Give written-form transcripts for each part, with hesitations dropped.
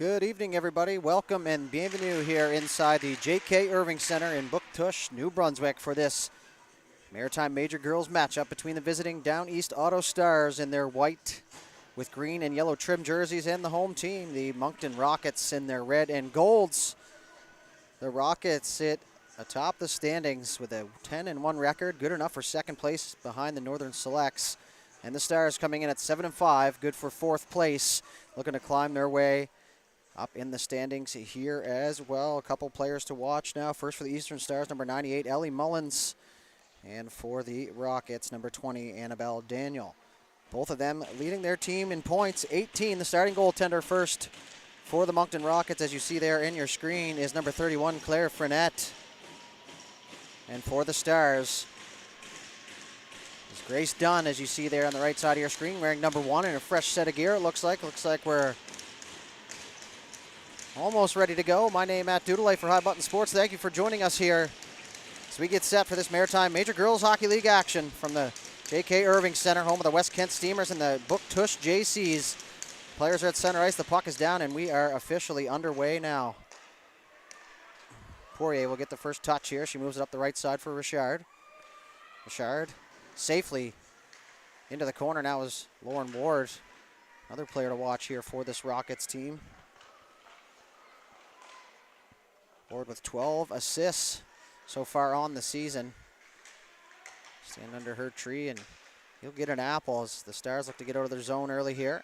Good evening, everybody. Welcome and bienvenue here inside the J.K. Irving Center in Buktush, New Brunswick for this Maritime Major Girls matchup between the visiting Down East Auto Stars in their white with green and yellow trim jerseys and the home team, the Moncton Rockets, in their red and golds. The Rockets sit atop the standings with a 10-1 record, good enough for second place behind the Northern Selects. And the Stars coming in at 7-5, good for fourth place, looking to climb their way up in the standings here as well. A couple players to watch now. First for the Eastern Stars, number 98, Ellie Mullins. And for the Rockets, number 20, Annabelle Daniel. Both of them leading their team in points. 18, the starting goaltender first for the Moncton Rockets, as you see there in your screen, is number 31, Claire Frenette. And for the Stars is Grace Dunn, as you see there on the right side of your screen, wearing number 1 in a fresh set of gear, it looks like. Looks like we're almost ready to go. My name is Matt Dudelay for High Button Sports. Thank you for joining us here as we get set for this Maritime Major Girls Hockey League action from the J.K. Irving Center, home of the West Kent Steamers and the Buktush JCs. Players are at center ice. The puck is down, and we are officially underway now. Poirier will get the first touch here. She moves it up the right side for Richard. Richard safely into the corner now is Lauren Ward. Another player to watch here for this Rockets team. Ward with 12 assists so far on the season. Stand under her tree and he'll get an apple as the Stars look to get out of their zone early here.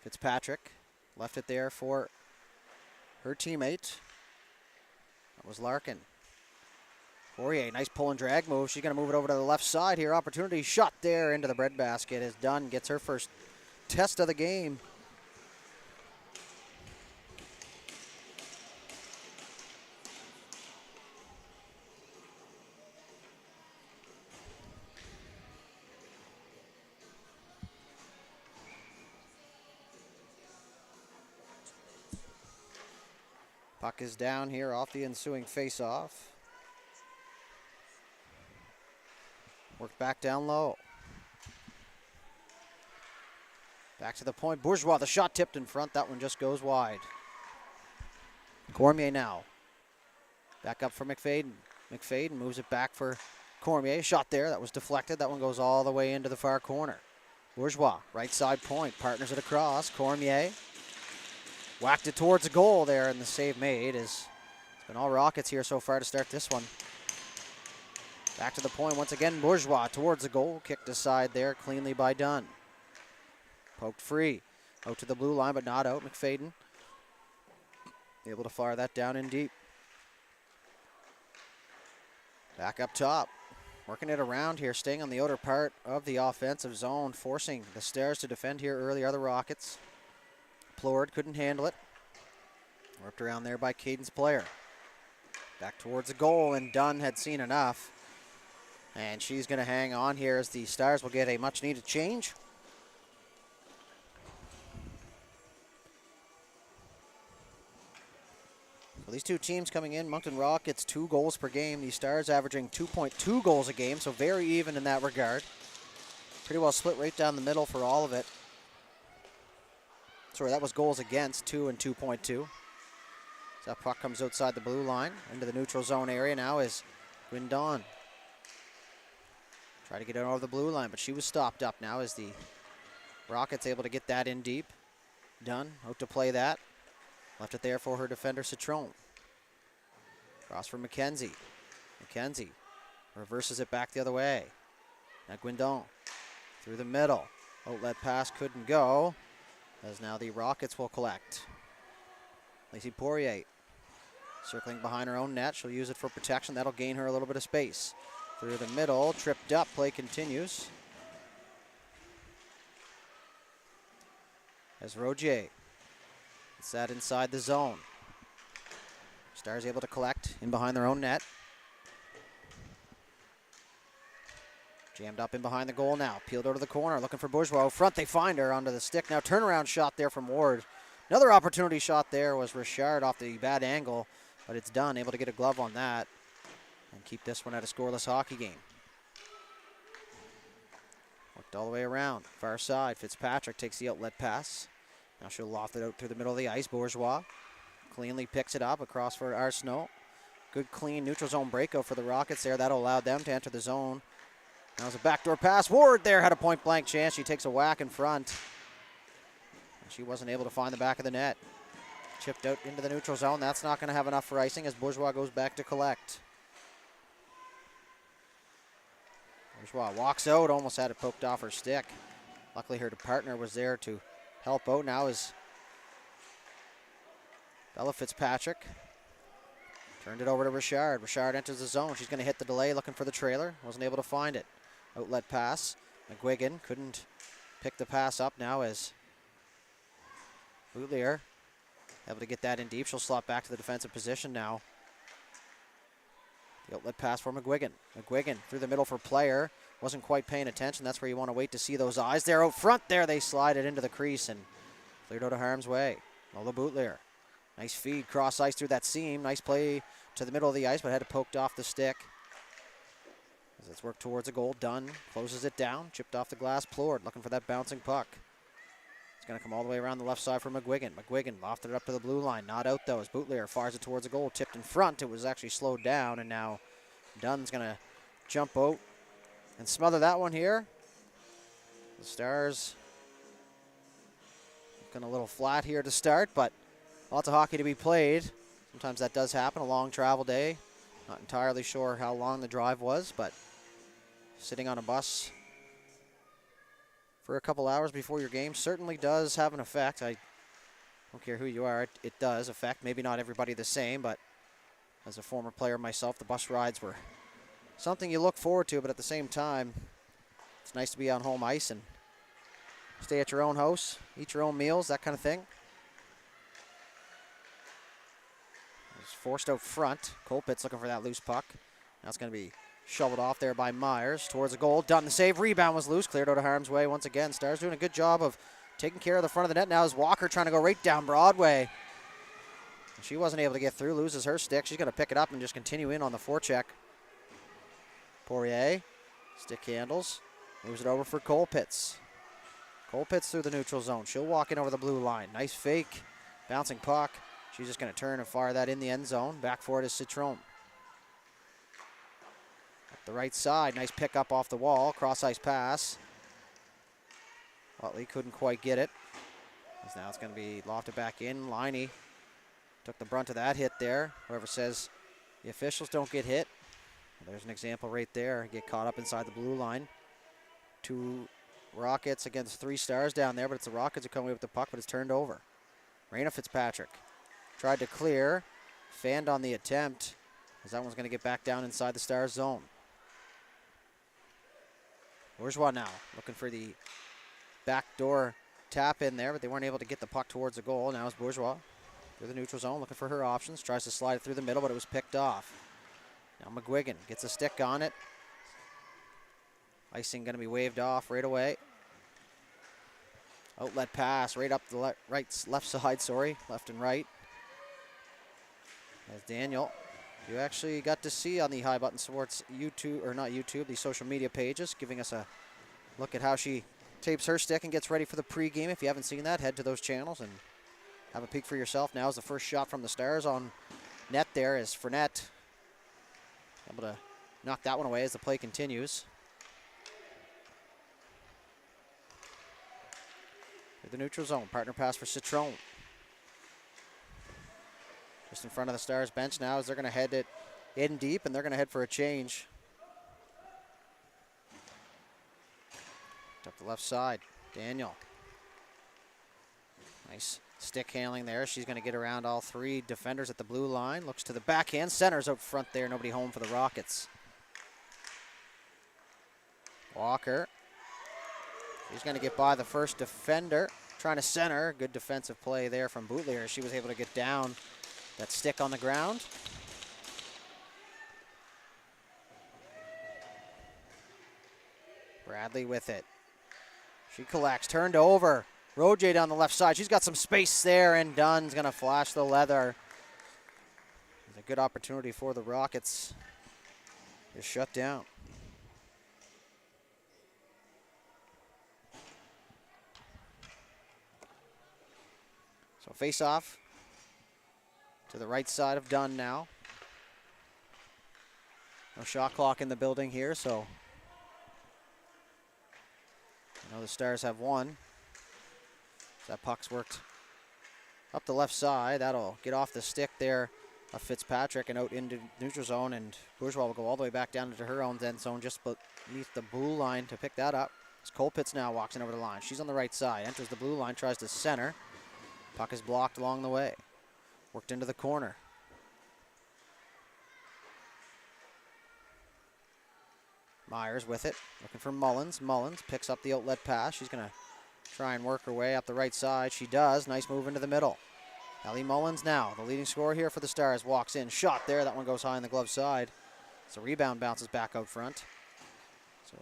Fitzpatrick left it there for her teammate. That was Larkin. Poirier, nice pull and drag move. She's going to move it over to the left side here. Opportunity shot there into the breadbasket is done. Gets her first test of the game. Puck is down here off the ensuing face-off. Worked back down low. Back to the point. Bourgeois, the shot tipped in front. That one just goes wide. Cormier now. Back up for McFadden. McFadden moves it back for Cormier. Shot there. That was deflected. That one goes all the way into the far corner. Bourgeois, right side point. Partners it across. Cormier whacked it towards the goal there, and the save made. It's been all Rockets here so far to start this one. Back to the point once again. Bourgeois towards the goal. Kicked aside there cleanly by Dunn. Poked free. Out to the blue line, but not out. McFadden able to fire that down in deep. Back up top. Working it around here, staying on the outer part of the offensive zone, forcing the Stars to defend here early are the Rockets. Plord couldn't handle it. Worked around there by Cadence Player. Back towards the goal, and Dunn had seen enough. And she's going to hang on here as the Stars will get a much-needed change. So these two teams coming in, Moncton Rockets 2 goals per game. The Stars averaging 2.2 goals a game, so very even in that regard. Pretty well split right down the middle for all of it. Sorry, that was goals against, 2 and 2.2. So that puck comes outside the blue line into the neutral zone area now is Gwendon. Try to get it over the blue line, but she was stopped up now as the Rockets able to get that in deep. Dunn out to play that. Left it there for her defender, Citron. Cross for McKenzie. McKenzie reverses it back the other way. Now Gwendon through the middle. Outlet pass couldn't go, as now the Rockets will collect. Lacey Poirier circling behind her own net. She'll use it for protection. That'll gain her a little bit of space. Through the middle, tripped up, play continues. As Rogier gets that inside the zone. Stars able to collect in behind their own net. Jammed up in behind the goal now. Peeled out of the corner, looking for Bourgeois. Front, they find her onto the stick. Now turnaround shot there from Ward. Another opportunity shot there was Richard off the bad angle, but it's done. Able to get a glove on that and keep this one at a scoreless hockey game. Worked all the way around. Far side, Fitzpatrick takes the outlet pass. Now she'll loft it out through the middle of the ice. Bourgeois cleanly picks it up across for Arsenault. Good clean neutral zone breakout for the Rockets there. That'll allow them to enter the zone. That was a backdoor pass. Ward there had a point blank chance. She takes a whack in front. And she wasn't able to find the back of the net. Chipped out into the neutral zone. That's not going to have enough for icing as Bourgeois goes back to collect. Bourgeois walks out, almost had it poked off her stick. Luckily her partner was there to help out. Now is Bella Fitzpatrick. Turned it over to Richard. Richard enters the zone. She's going to hit the delay, looking for the trailer. Wasn't able to find it. Outlet pass. McGuigan couldn't pick the pass up now as Boutlier able to get that in deep. She'll slot back to the defensive position now. The outlet pass for McGuigan. McGuigan through the middle for Player. Wasn't quite paying attention. That's where you want to wait to see those eyes. There out front there. They slide it into the crease and cleared out of harm's way. Lola Boutlier. Nice feed, cross ice through that seam. Nice play to the middle of the ice, but had it poked off the stick. As it's worked towards a goal, Dunn closes it down. Chipped off the glass, Plord looking for that bouncing puck. It's going to come all the way around the left side for McGuigan. McGuigan lofted it up to the blue line. Not out though as Boutlier fires it towards a goal. Tipped in front. It was actually slowed down, and now Dunn's going to jump out and smother that one here. The Stars looking a little flat here to start, but lots of hockey to be played. Sometimes that does happen, a long travel day. Not entirely sure how long the drive was, but sitting on a bus for a couple hours before your game certainly does have an effect. I don't care who you are, it does affect. Maybe not everybody the same, but as a former player myself, the bus rides were something you look forward to, but at the same time, it's nice to be on home ice and stay at your own house, eat your own meals, that kind of thing. It's forced out front. Colpitt's looking for that loose puck. Now it's going to be shoveled off there by Myers towards the goal. Done the save. Rebound was loose. Cleared out of harm's way once again. Stars doing a good job of taking care of the front of the net. Now is Walker trying to go right down Broadway. She wasn't able to get through. Loses her stick. She's going to pick it up and just continue in on the forecheck. Poirier. Stick handles. Moves it over for Colpitts. Colpitts through the neutral zone. She'll walk in over the blue line. Nice fake. Bouncing puck. She's just going to turn and fire that in the end zone. Back for it is Citrone. Up the right side. Nice pick up off the wall. Cross ice pass. Utley couldn't quite get it. Now it's going to be lofted back in. Liney took the brunt of that hit there. Whoever says the officials don't get hit. Well, there's an example right there. Get caught up inside the blue line. 2 Rockets against 3 Stars down there, but it's the Rockets who come away with the puck, but it's turned over. Raina Fitzpatrick tried to clear, fanned on the attempt, as that one's going to get back down inside the Stars zone. Bourgeois now looking for the backdoor tap in there, but they weren't able to get the puck towards the goal. Now it's Bourgeois through the neutral zone, looking for her options, tries to slide it through the middle, but it was picked off. Now McGuigan gets a stick on it. Icing going to be waved off right away. Outlet pass right up the left side, left and right. As Daniel, you actually got to see on the High Button Sports YouTube, or not YouTube, the social media pages, giving us a look at how she tapes her stick and gets ready for the pregame. If you haven't seen that, head to those channels and have a peek for yourself. Now is the first shot from the Stars on net there as Fournette able to knock that one away as the play continues. The neutral zone, partner pass for Citrone. Just in front of the Stars bench now as they're going to head it in deep, and they're going to head for a change. Up the left side, Daniel. Nice stick handling there. She's going to get around all 3 defenders at the blue line. Looks to the backhand, centers out front there. Nobody home for the Rockets. Walker. He's going to get by the first defender. Trying to center. Good defensive play there from Boutlier. She was able to get down that stick on the ground. Bradley with it. She collects. Turned over. Roje down the left side. She's got some space there, and Dunn's going to flash the leather. It's a good opportunity for the Rockets to shut down. face off to the right side of Dunn now. No shot clock in the building here, so I know the Stars have one. That puck's worked up the left side. That'll get off the stick there of Fitzpatrick and out into neutral zone, and Bourgeois will go all the way back down into her own end zone just beneath the blue line to pick that up. As Colpitts now walks in over the line. She's on the right side, enters the blue line, tries to center. Puck is blocked along the way. Worked into the corner. Myers with it, looking for Mullins. Mullins picks up the outlet pass. She's going to try and work her way up the right side. She does. Nice move into the middle. Ellie Mullins now, the leading scorer here for the Stars, walks in. Shot there. That one goes high on the glove side. So rebound bounces back out front. So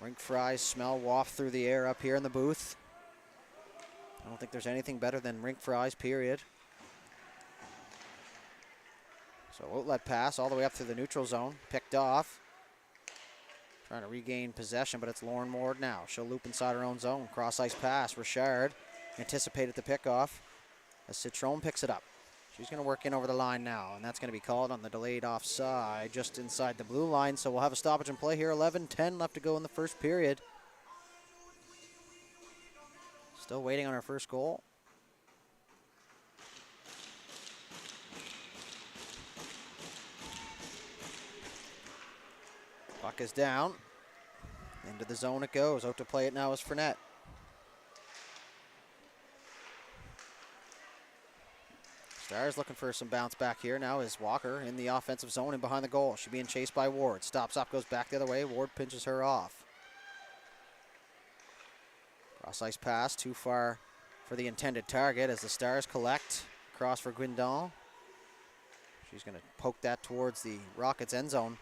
rink fries smell waft through the air up here in the booth. I don't think there's anything better than rink fries, period. So outlet pass all the way up through the neutral zone. Picked off. Trying to regain possession, but it's Lauren Ward now. She'll loop inside her own zone. Cross ice pass. Richard anticipated the pickoff as Citron picks it up. She's going to work in over the line now, and that's going to be called on the delayed offside just inside the blue line. So we'll have a stoppage in play here. 11:10 left to go in the first period. Still waiting on our first goal. Puck is down. Into the zone it goes. Out to play it now is Fournette. Stars looking for some bounce back here. Now is Walker in the offensive zone and behind the goal. She's being chased by Ward. Stops up, goes back the other way. Ward pinches her off. Cross ice pass, too far for the intended target as the Stars collect. Cross for Guindon. She's going to poke that towards the Rockets' end zone.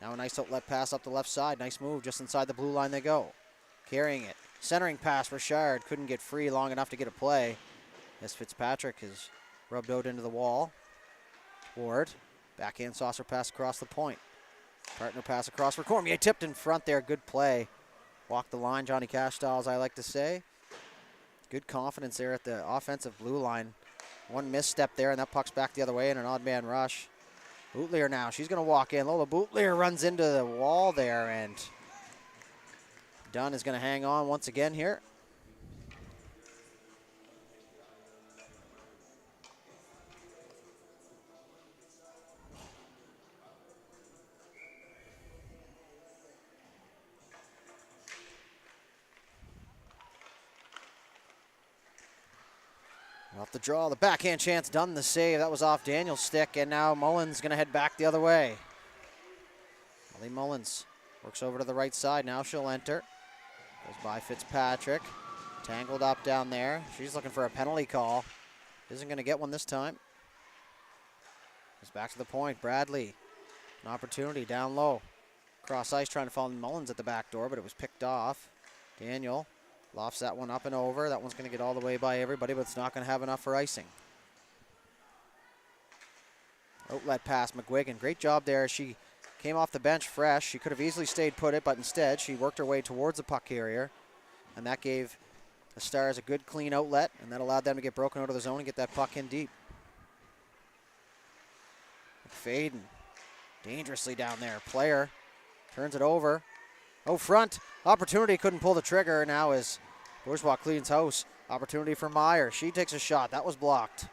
Now a nice outlet pass up the left side. Nice move, just inside the blue line they go. Carrying it. Centering pass, Richard couldn't get free long enough to get a play as Fitzpatrick is rubbed out into the wall. Ward, backhand saucer pass across the point. Partner pass across for Cormier, tipped in front there, good play. Walked the line, Johnny Cash style, as I like to say. Good confidence there at the offensive blue line. One misstep there, and that puck's back the other way in an odd man rush. Bootleer now, she's going to walk in. Lola Bootleer runs into the wall there, and Dunn is going to hang on once again here. Off the draw, the backhand chance, Dunn the save. That was off Daniel's stick, and now Mullins going to head back the other way. Ellie Mullins works over to the right side. Now she'll enter. Goes by Fitzpatrick. Tangled up down there. She's looking for a penalty call. Isn't going to get one this time. Goes back to the point. Bradley, an opportunity down low. Cross ice trying to find Mullins at the back door, but it was picked off. Daniel lofts that one up and over. That one's going to get all the way by everybody, but it's not going to have enough for icing. Outlet pass, McGuigan. Great job there. She came off the bench fresh. She could have easily stayed put it, but instead she worked her way towards the puck carrier, and that gave the Stars a good clean outlet, and that allowed them to get broken out of the zone and get that puck in deep. McFadden dangerously down there. Player turns it over. Oh, front. Opportunity, couldn't pull the trigger. Now is Bourgeois cleans house. Opportunity for Meyer. She takes a shot. That was blocked.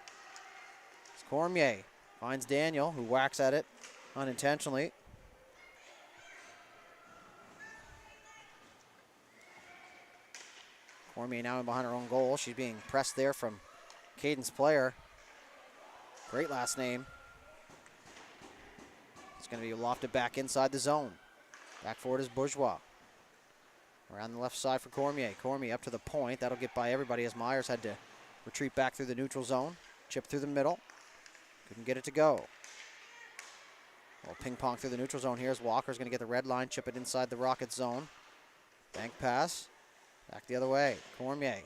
It's Cormier. Finds Daniel, who whacks at it unintentionally. Cormier now in behind her own goal. She's being pressed there from Caden's player. Great last name. It's going to be lofted back inside the zone. Back forward is Bourgeois. Around the left side for Cormier. Cormier up to the point. That'll get by everybody as Myers had to retreat back through the neutral zone. Chip through the middle. Couldn't get it to go. Well, ping pong through the neutral zone here as Walker's going to get the red line, chip it inside the Rocket zone. Bank pass. Back the other way. Cormier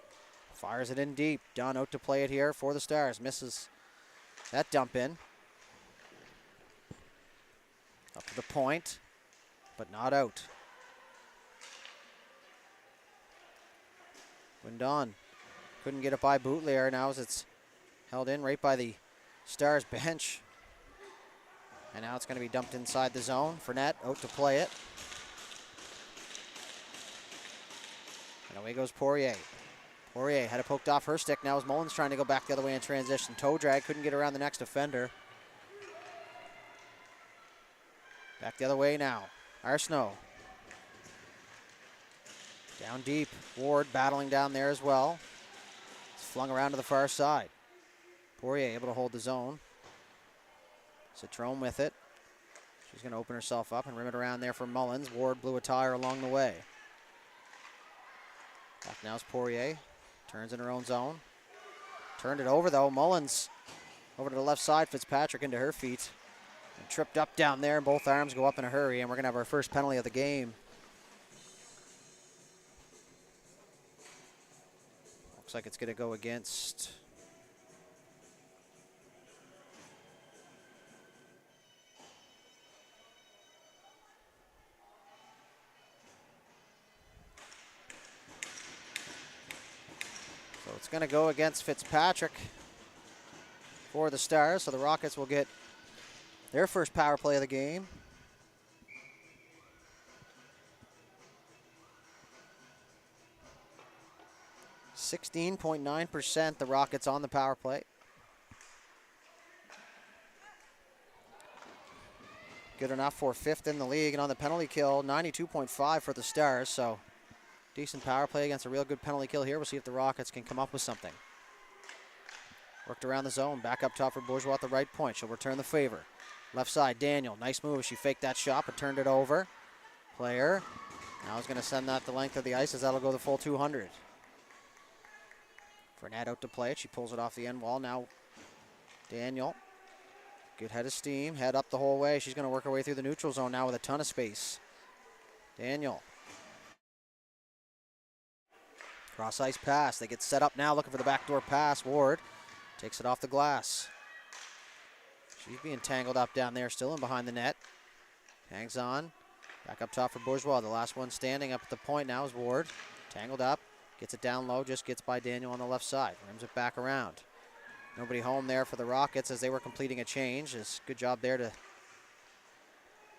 fires it in deep. Dunn out to play it here for the Stars. Misses that dump in. Up to the point, but not out. Guindon Couldn't get it by Boutlier. Now as it's held in right by the Stars bench. And now it's going to be dumped inside the zone. Fournette out to play it. And away goes Poirier. Poirier had it poked off her stick. Now as Mullins trying to go back the other way in transition. Toe drag, couldn't get around the next defender. Back the other way now. Arsenault. Down deep. Ward battling down there as well. It's flung around to the far side. Poirier able to hold the zone. Citrone with it. She's going to open herself up and rim it around there for Mullins. Ward blew a tire along the way. Back now is Poirier. Turns in her own zone. Turned it over though. Mullins over to the left side. Fitzpatrick into her feet. And tripped up down there, and both arms go up in a hurry, and we're going to have our first penalty of the game. Looks like it's going to go against... So it's going to go against Fitzpatrick for the Stars, so the Rockets will get their first power play of the game. .9% the Rockets on the power play. Good enough for 5th in the league, and on the penalty kill, 92.5 for the Stars, so decent power play against a real good penalty kill here. We'll see if the Rockets can come up with something. Worked around the zone, back up top for Bourgeois at the right point. She'll return the favor. Left side, Daniel, nice move. She faked that shot but turned it over. Player, now is going to send that the length of the ice as that'll go the full 200. Fournette out to play it. She pulls it off the end wall. Now Daniel, good head of steam, head up the whole way. She's going to work her way through the neutral zone now with a ton of space. Daniel. Cross ice pass. They get set up now looking for the backdoor pass. Ward takes it off the glass. She's being tangled up down there, still in behind the net. Hangs on. Back up top for Bourgeois. The last one standing up at the point now is Ward. Tangled up. Gets it down low. Just gets by Daniel on the left side. Rims it back around. Nobody home there for the Rockets as they were completing a change. It's good job there to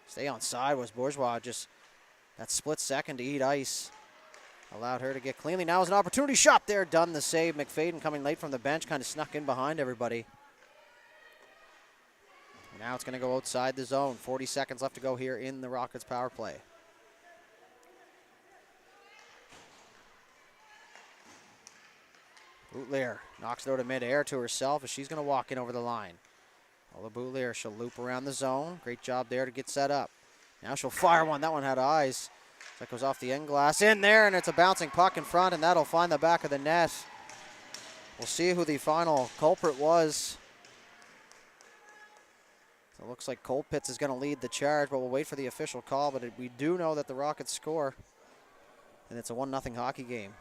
stay on side. Was Bourgeois just that split second to eat ice. Allowed her to get cleanly. Now is an opportunity shot there. Done the save. McFadden coming late from the bench. Kind of snuck in behind everybody. Now it's going to go outside the zone. 40 seconds left to go here in the Rockets power play. Boutlier knocks it out of midair to herself as she's going to walk in over the line. Ola Boutlier, she'll loop around the zone. Great job there to get set up. Now she'll fire one. That one had eyes. That goes off the end glass. In there, and it's a bouncing puck in front, and that'll find the back of the net. We'll see who the final culprit was. It looks like Colpitts is going to lead the charge, but we'll wait for the official call. But we do know that the Rockets score, and it's a 1-0 hockey game.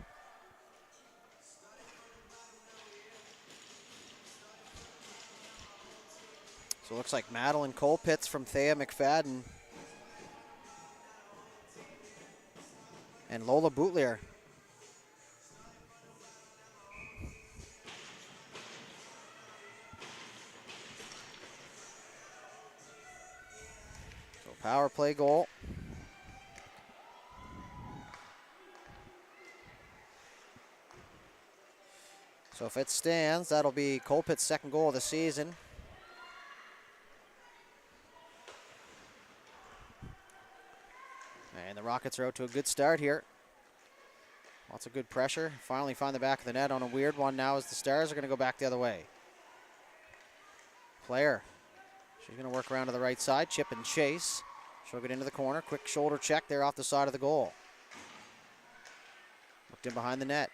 So it looks like Madeline Colpitts from Thea McFadden and Lola Boutlier. Power play goal. So if it stands, that'll be Colpitts' second goal of the season. And the Rockets are out to a good start here. Lots of good pressure. Finally find the back of the net on a weird one now as the Stars are going to go back the other way. Player. She's going to work around to the right side. Chip and chase. She'll get into the corner. Quick shoulder check there off the side of the goal. Looked in behind the net.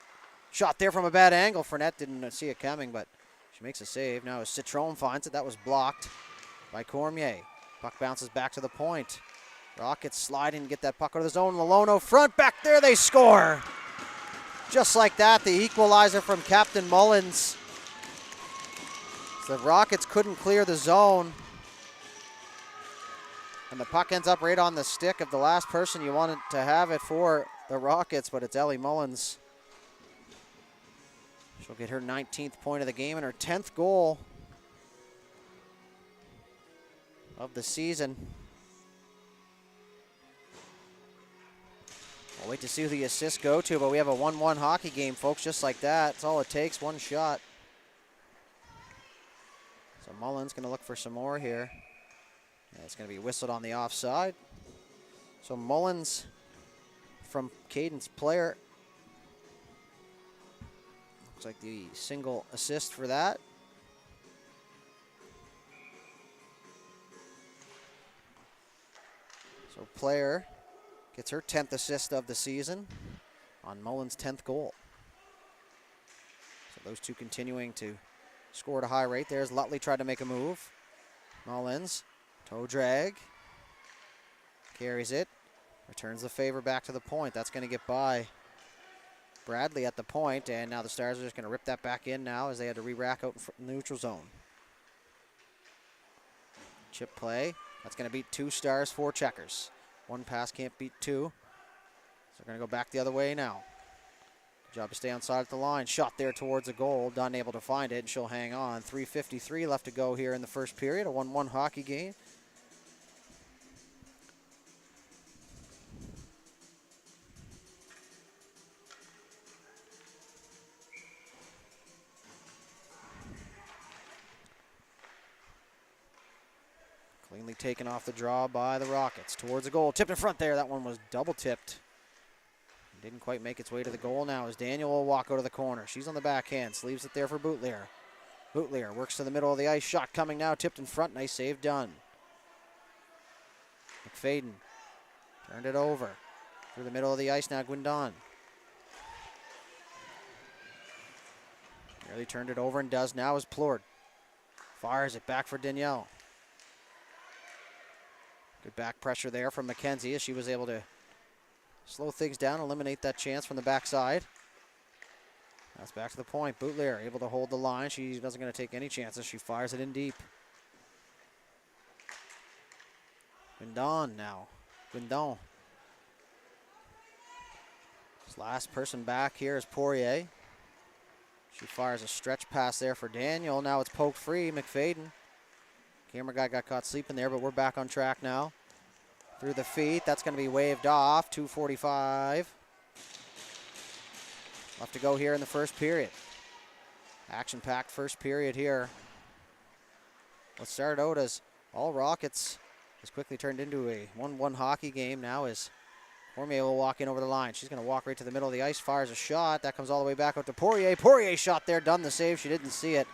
Shot there from a bad angle. Fournette didn't see it coming, but she makes a save. Now as Citrone finds it, that was blocked by Cormier. Puck bounces back to the point. Rockets sliding to get that puck out of the zone. Lolono front, back there, they score. Just like that, the equalizer from Captain Mullins. So the Rockets couldn't clear the zone. And the puck ends up right on the stick of the last person you wanted to have it for the Rockets, but it's Ellie Mullins. She'll get her 19th point of the game and her 10th goal of the season. I'll wait to see who the assists go to, but we have a 1-1 hockey game, folks, just like that. That's all it takes, one shot. So Mullins going to look for some more here. And it's going to be whistled on the offside. So Mullins from Caden's player. Looks like the single assist for that. So player gets her 10th assist of the season on Mullins' 10th goal. So those two continuing to score at a high rate. There's Lutley tried to make a move. Mullins, toe drag, carries it, returns the favor back to the point. That's going to get by Bradley at the point, and now the Stars are just going to rip that back in now as they had to re-rack out in the neutral zone. Chip play. That's going to beat 2 Stars, 4 checkers. One pass can't beat 2. So they're going to go back the other way now. Good job to stay on side at the line. Shot there towards the goal. Dunn able to find it, and she'll hang on. 3:53 left to go here in the first period. A 1-1 hockey game. Cleanly taken off the draw by the Rockets. Towards the goal. Tipped in front there. That one was double tipped. Didn't quite make its way to the goal now as Daniel will walk out of the corner. She's on the backhand. Sleeves it there for Boutlier. Boutlier works to the middle of the ice. Shot coming now. Tipped in front. Nice save done. McFadden turned it over. Through the middle of the ice now. Guindon. Nearly turned it over and does now as Plord. Fires it back for Danielle. Good back pressure there from McKenzie as she was able to slow things down, eliminate that chance from the backside. That's back to the point. Boutlier able to hold the line. She doesn't going to take any chances. She fires it in deep. Guindon now. Guindon. This last person back here is Poirier. She fires a stretch pass there for Daniel. Now it's poked free. McFadden. Camera guy got caught sleeping there, but we're back on track now. Through the feet. That's going to be waved off. 2:45 left to go here in the first period. Action-packed first period here. What started out as all Rockets has quickly turned into a 1-1 hockey game now as Cormier will walk in over the line. She's going to walk right to the middle of the ice, fires a shot. That comes all the way back out to Poirier. Poirier shot there, done the save. She didn't see it.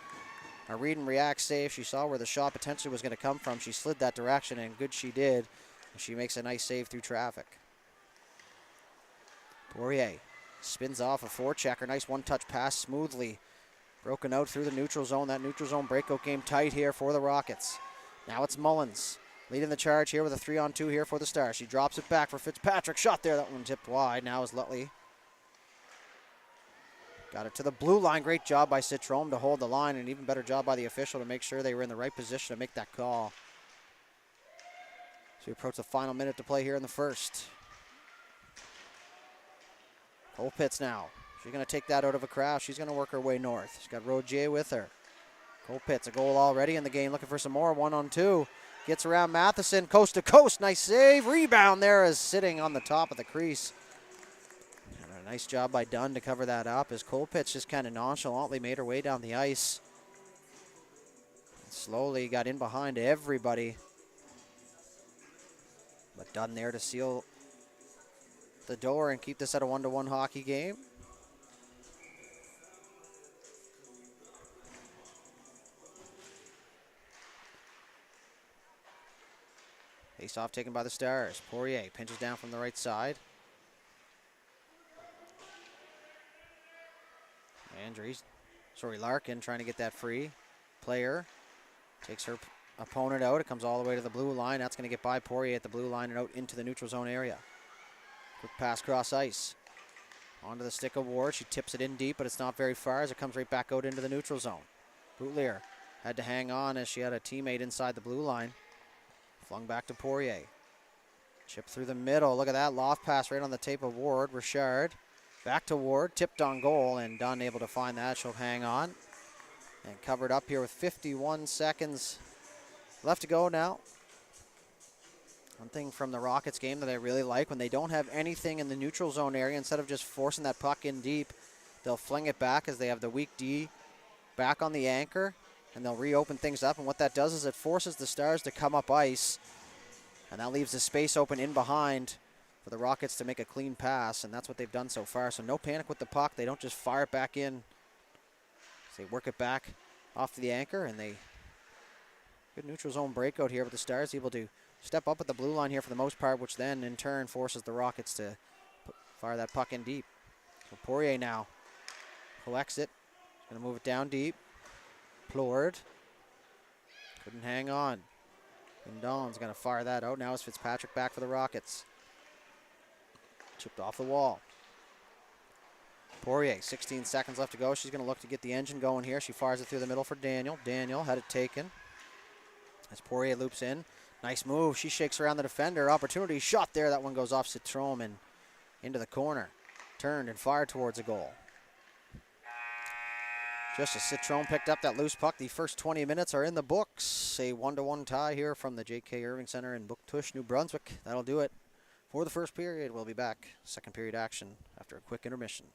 A read and react save. She saw where the shot potentially was going to come from. She slid that direction, and good she did. She makes a nice save through traffic. Poirier spins off a forechecker. Nice one-touch pass smoothly. Broken out through the neutral zone. That neutral zone breakout game tight here for the Rockets. Now it's Mullins leading the charge here with a 3-on-2 here for the Stars. She drops it back for Fitzpatrick. Shot there. That one tipped wide. Now is Lutley. Got it to the blue line. Great job by Citrome to hold the line, and an even better job by the official to make sure they were in the right position to make that call. So we approach the final minute to play here in the first. Colpitts now. She's going to take that out of a crowd. She's going to work her way north. She's got Rogier with her. Colpitts, a goal already in the game. Looking for some more. 1-on-2. Gets around Matheson. Coast to coast. Nice save. Rebound there is sitting on the top of the crease. And a nice job by Dunn to cover that up as Colpitts just kind of nonchalantly made her way down the ice. And slowly got in behind everybody. But Dunn there to seal the door and keep this at a 1-1 hockey game. Face off taken by the Stars. Poirier pinches down from the right side. Larkin trying to get that free. Player takes her opponent out. It comes all the way to the blue line. That's going to get by Poirier at the blue line and out into the neutral zone area. Quick pass cross ice. Onto the stick of Ward. She tips it in deep, but it's not very far as it comes right back out into the neutral zone. Boutlier had to hang on as she had a teammate inside the blue line. Flung back to Poirier. Chip through the middle. Look at that loft pass right on the tape of Ward. Richard Back to Ward, tipped on goal, and Dunn able to find that. She'll hang on and covered up here with 51 seconds left to go now. One thing from the Rockets game that I really like, when they don't have anything in the neutral zone area, instead of just forcing that puck in deep, they'll fling it back as they have the weak D back on the anchor, and they'll reopen things up. And what that does is it forces the Stars to come up ice, and that leaves the space open in behind for the Rockets to make a clean pass, and that's what they've done so far. So no panic with the puck. They don't just fire it back in. They work it back off to the anchor, and they good neutral zone breakout here with the Stars able to step up at the blue line here for the most part, which then in turn forces the Rockets to fire that puck in deep. So Poirier now collects it. Going to move it down deep. Plord couldn't hang on. Condon's going to fire that out. Now it's Fitzpatrick back for the Rockets. Chipped off the wall. Poirier, 16 seconds left to go. She's going to look to get the engine going here. She fires it through the middle for Daniel. Daniel had it taken. As Poirier loops in. Nice move. She shakes around the defender. Opportunity shot there. That one goes off Citrome and into the corner. Turned and fired towards a goal. Just as Citrome picked up that loose puck, the first 20 minutes are in the books. A 1-1 tie here from the J.K. Irving Center in Booktush, New Brunswick. That'll do it for the first period. We'll be back. Second period action after a quick intermission.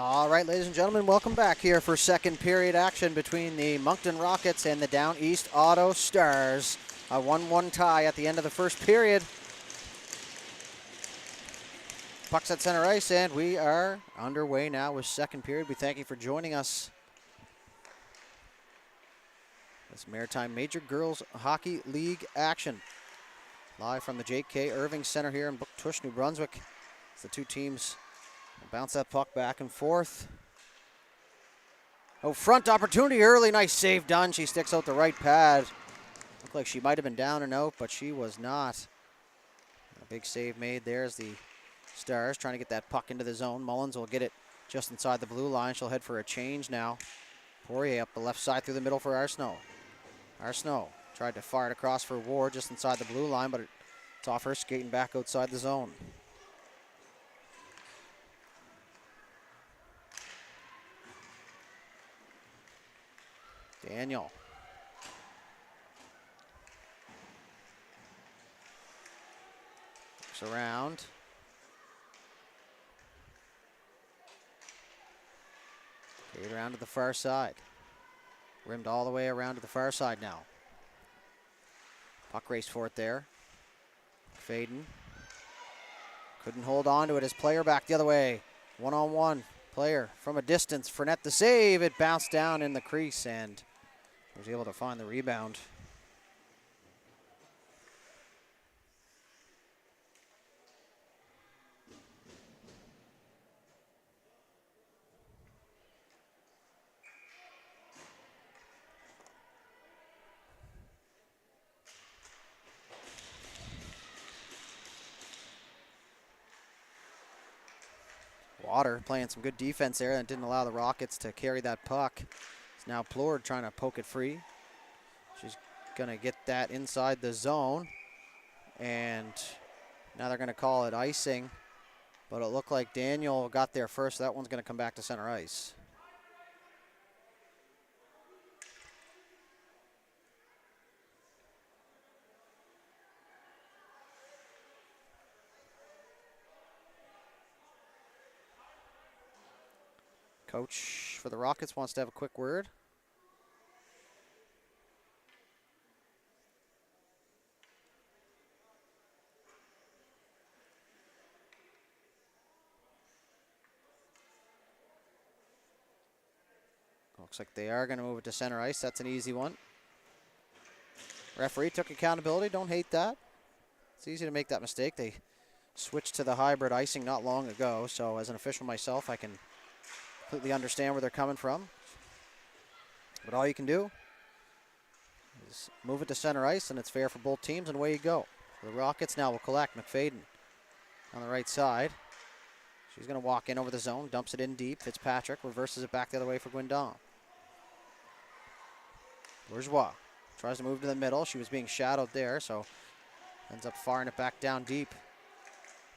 All right, ladies and gentlemen, welcome back here for second period action between the Moncton Rockets and the Down East Auto Stars. A 1-1 tie at the end of the first period. Puck's at center ice, and we are underway now with second period. We thank you for joining us. This Maritime Major Girls Hockey League action. Live from the J.K. Irving Center here in Booktush, New Brunswick. As the two teams bounce that puck back and forth. Oh, front opportunity early. Nice save done. She sticks out the right pad. Looked like she might have been down and out, but she was not. A big save made there as the Stars trying to get that puck into the zone. Mullins will get it just inside the blue line. She'll head for a change now. Poirier up the left side through the middle for Arsenault. Arsenault tried to fire it across for Ward just inside the blue line, but it's off her skating back outside the zone. Daniel. Looks around. Carried around to the far side. Rimmed all the way around to the far side now. Puck race for it there. Faden. Couldn't hold on to it as player back the other way. One-on-one. Player from a distance. Fournette the save. It bounced down in the crease and was able to find the rebound. Water playing some good defense there and didn't allow the Rockets to carry that puck. It's now Plord trying to poke it free. She's going to get that inside the zone. And now they're going to call it icing. But it looked like Daniel got there first. So that one's going to come back to center ice. Coach for the Rockets wants to have a quick word. Looks like they are going to move it to center ice. That's an easy one. Referee took accountability. Don't hate that. It's easy to make that mistake. They switched to the hybrid icing not long ago, so as an official myself, I can completely understand where they're coming from. But all you can do is move it to center ice, and it's fair for both teams, and away you go. The Rockets now will collect. McFadden on the right side. She's going to walk in over the zone, dumps it in deep. Fitzpatrick reverses it back the other way for Guindon. Bourgeois tries to move to the middle. She was being shadowed there, so ends up firing it back down deep.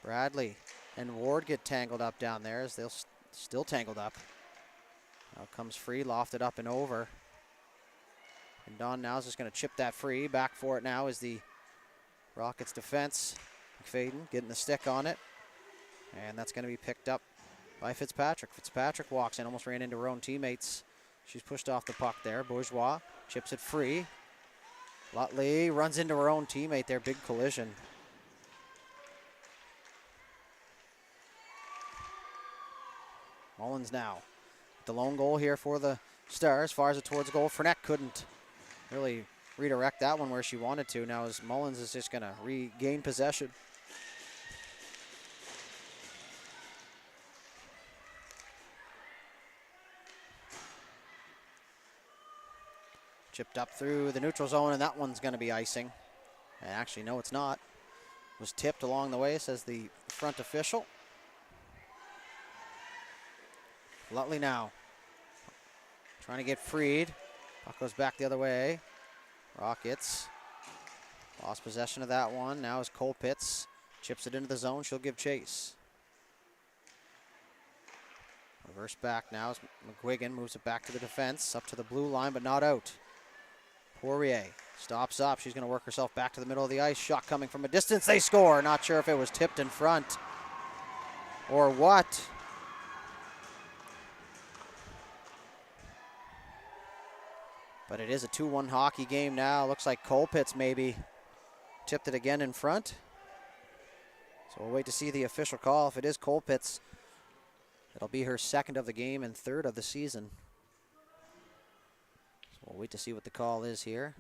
Bradley and Ward get tangled up down there as they'll still tangled up. Now comes free, lofted up and over. And Don now is just going to chip that free. Back for it now is the Rockets defense. McFadden getting the stick on it. And that's going to be picked up by Fitzpatrick. Fitzpatrick walks in, almost ran into her own teammates. She's pushed off the puck there. Bourgeois chips it free. Lutley runs into her own teammate there. Big collision. Mullins now. The lone goal here for the Stars. Fires it towards goal. Fournette couldn't really redirect that one where she wanted to. Now as Mullins is just going to regain possession. Chipped up through the neutral zone, and that one's going to be icing. And actually, no, it's not. It was tipped along the way, says the front official. Lutley now trying to get freed. Puck goes back the other way. Rockets lost possession of that one. Now is Colpitz. Chips it into the zone. She'll give chase. Reverse back now as McGuigan moves it back to the defense. Up to the blue line, but not out. Poirier stops up. She's going to work herself back to the middle of the ice. Shot coming from a distance. They score. Not sure if it was tipped in front or what. But it is a 2-1 hockey game now. Looks like Colpitts maybe tipped it again in front. So we'll wait to see the official call. If it is Colpitts, it'll be her second of the game and third of the season. So we'll wait to see what the call is here.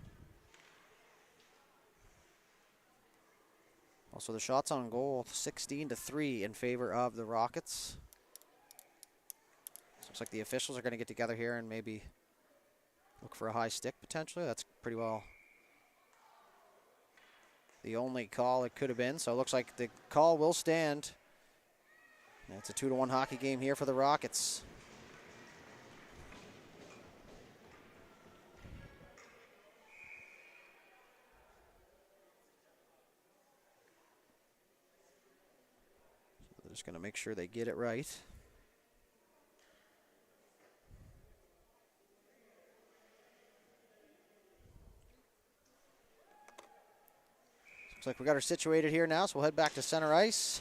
Also, the shots on goal, 16-3 in favor of the Rockets. So looks like the officials are going to get together here and maybe look for a high stick potentially. That's pretty well the only call it could have been. So it looks like the call will stand. And it's a 2-1 hockey game here for the Rockets. So they're just going to make sure they get it right. Looks like we got her situated here now, so we'll head back to center ice.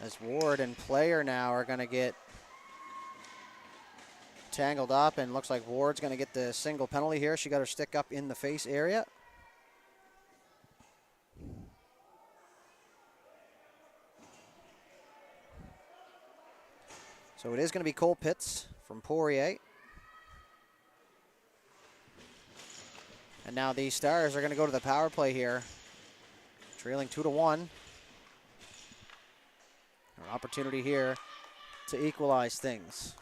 As Ward and Player now are going to get tangled up, and looks like Ward's going to get the single penalty here. She got her stick up in the face area. So it is going to be Colpitts from Poirier. And now the Stars are going to go to the power play here, trailing 2-1. An opportunity here to equalize things.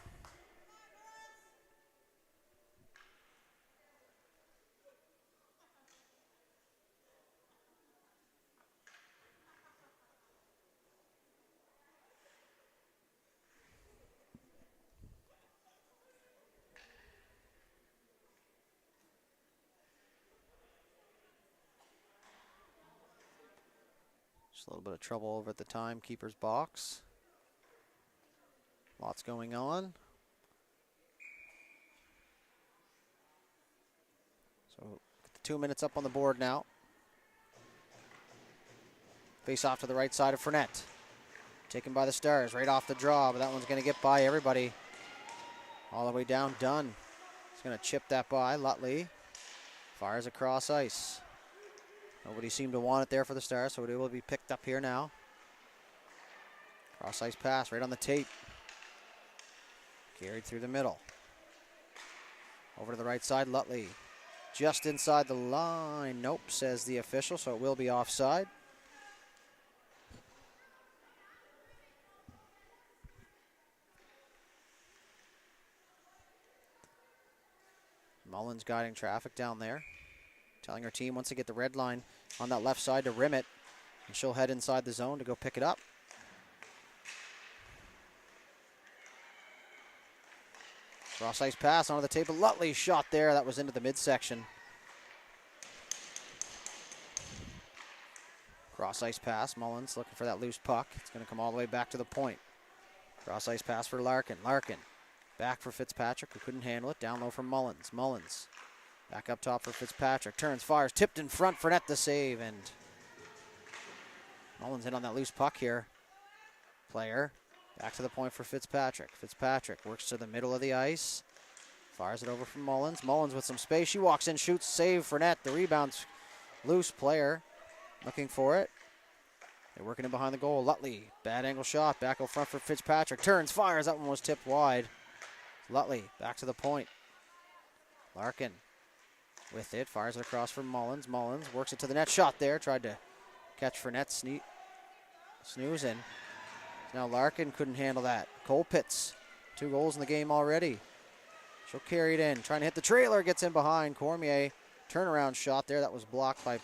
Just a little bit of trouble over at the timekeeper's box. Lots going on. So 2 minutes up on the board now. Face off to the right side of Fournette. Taken by the Stars right off the draw, but that one's going to get by everybody. All the way down, Dunn. He's going to chip that by. Lutley fires across ice. Nobody seemed to want it there for the Stars, so it will be picked up here now. Cross ice pass right on the tape. Carried through the middle. Over to the right side, Lutley. Just inside the line. Nope, says the official, so it will be offside. Mullins guiding traffic down there. Telling her team once they get the red line on that left side to rim it. And she'll head inside the zone to go pick it up. Cross ice pass onto the table. Lutley shot there. That was into the midsection. Cross ice pass. Mullins looking for that loose puck. It's going to come all the way back to the point. Cross ice pass for Larkin. Larkin back for Fitzpatrick, who couldn't handle it. Down low for Mullins. Mullins back up top for Fitzpatrick. Turns, fires, tipped in front. Fournette the save, and Mullins in on that loose puck here. Player back to the point for Fitzpatrick. Fitzpatrick works to the middle of the ice. Fires it over from Mullins. Mullins with some space. She walks in, shoots, save Fournette. The rebound's loose. Player looking for it. They're working in behind the goal. Lutley, bad angle shot. Back out front for Fitzpatrick. Turns, fires. That one was tipped wide. Lutley back to the point. Larkin with it. Fires it across for Mullins. Mullins works it to the net. Shot there. Tried to catch Fournette. Snoozing. Now Larkin couldn't handle that. Colpitts, 2 goals in the game already. She'll carry it in. Trying to hit the trailer. Gets in behind. Cormier. Turnaround shot there. That was blocked by...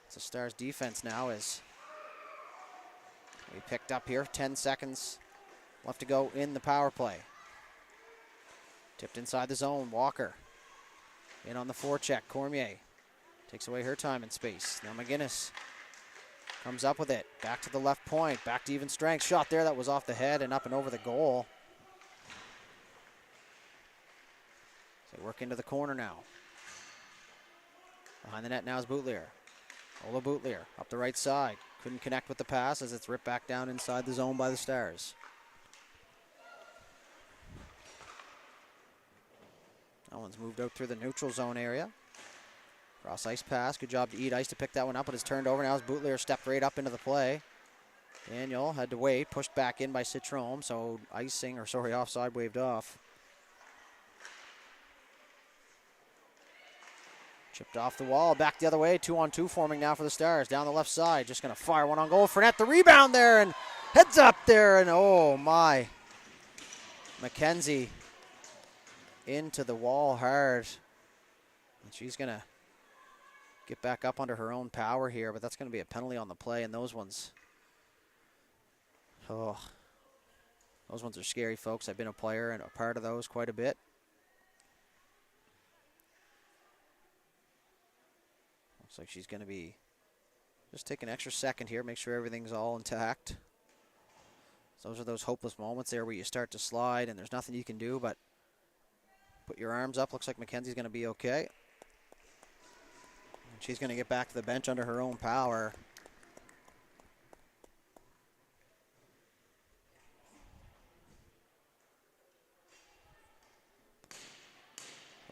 It's the Stars defense now as we picked up here. 10 seconds left to go in the power play. Tipped inside the zone. Walker in on the forecheck. Cormier takes away her time and space. Now McGinnis comes up with it. Back to the left point. Back to even strength. Shot there. That was off the head and up and over the goal. So they work into the corner now. Behind the net now is Boutlier. Ola Boutlier up the right side. Couldn't connect with the pass as it's ripped back down inside the zone by the Stars. That one's moved out through the neutral zone area. Cross ice pass. Good job to Eat Ice to pick that one up, but it's turned over now as Boutlier stepped right up into the play. Daniel had to wait, pushed back in by Citrome, so offside waved off. Chipped off the wall, back the other way, 2-on-2 forming now for the Stars. Down the left side, just going to fire one on goal. Fournette, the rebound there, and heads up there, and oh my. McKenzie into the wall hard. And she's going to get back up under her own power here, but that's going to be a penalty on the play, and those ones, those ones are scary, folks. I've been a player and a part of those quite a bit. Looks like she's going to be just take an extra second here, make sure everything's all intact. So those are those hopeless moments there where you start to slide and there's nothing you can do but put your arms up. Looks like Mackenzie's going to be okay. And she's going to get back to the bench under her own power.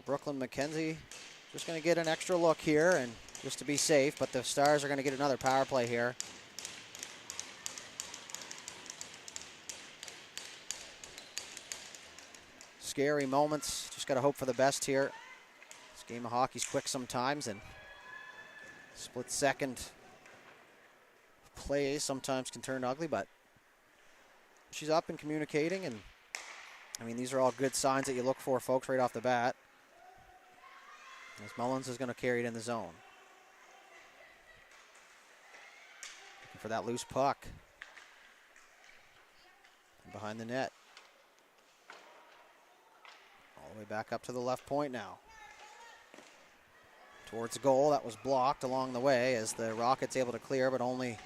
Brooklyn McKenzie just going to get an extra look here and just to be safe, but the Stars are going to get another power play here. Scary moments. Just got to hope for the best here. This game of hockey's quick sometimes, and split second plays sometimes can turn ugly, but she's up and communicating, and I mean, these are all good signs that you look for, folks, right off the bat. As Mullins is going to carry it in the zone. Looking for that loose puck. And behind the net. All the way back up to the left point now. Towards the goal. That was blocked along the way as the Rockets able to clear, but only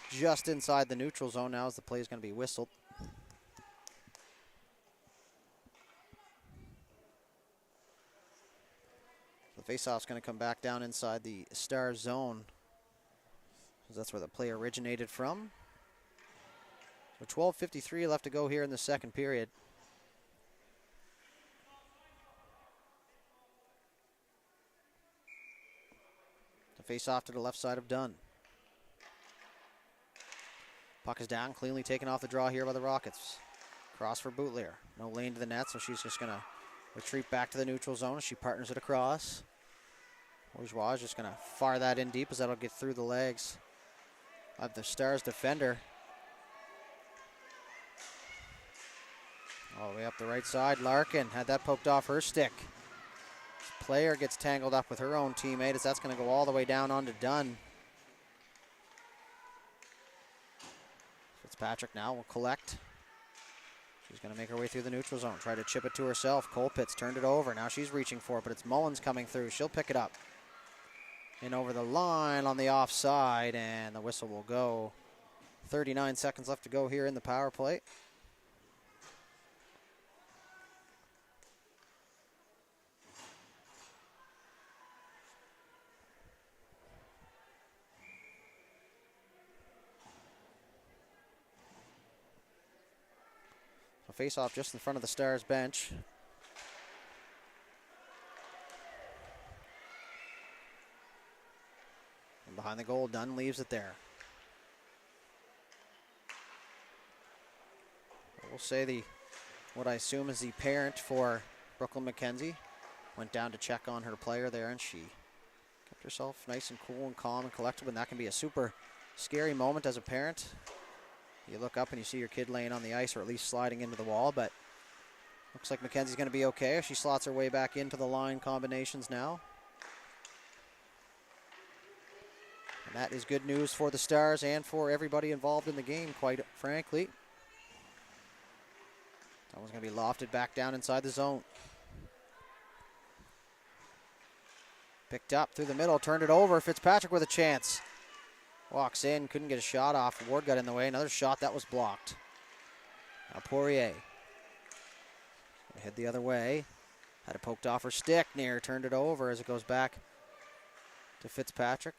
just inside the neutral zone now as the play is going to be whistled. The faceoff's going to come back down inside the Stars zone. That's where the play originated from. So 12:53 left to go here in the second period. The face-off to the left side of Dunn. Puck is down, cleanly taken off the draw here by the Rockets. Cross for Boutlier. No lane to the net, so she's just going to retreat back to the neutral zone as she partners it across. Bourgeois is just going to fire that in deep as that'll get through the legs of the Stars defender. All the way up the right side, Larkin had that poked off her stick. This player gets tangled up with her own teammate as that's going to go all the way down onto Dunn. Fitzpatrick now will collect. She's going to make her way through the neutral zone, try to chip it to herself. Colpitz turned it over. Now she's reaching for it, but it's Mullins coming through. She'll pick it up. And over the line on the offside, and the whistle will go. 39 seconds left to go here in the power play. So face off just in front of the Stars bench. Behind the goal, Dunn leaves it there. We'll say what I assume is the parent for Brooklyn McKenzie went down to check on her player there, and she kept herself nice and cool and calm and collected, and that can be a super scary moment as a parent. You look up and you see your kid laying on the ice or at least sliding into the wall, but looks like McKenzie's going to be okay. She slots her way back into the line combinations now. And that is good news for the Stars and for everybody involved in the game, quite frankly. That one's going to be lofted back down inside the zone. Picked up through the middle, turned it over. Fitzpatrick with a chance. Walks in, couldn't get a shot off. Ward got in the way. Another shot that was blocked. Now Poirier. Head the other way. Had it poked off her stick. Near turned it over as it goes back to Fitzpatrick.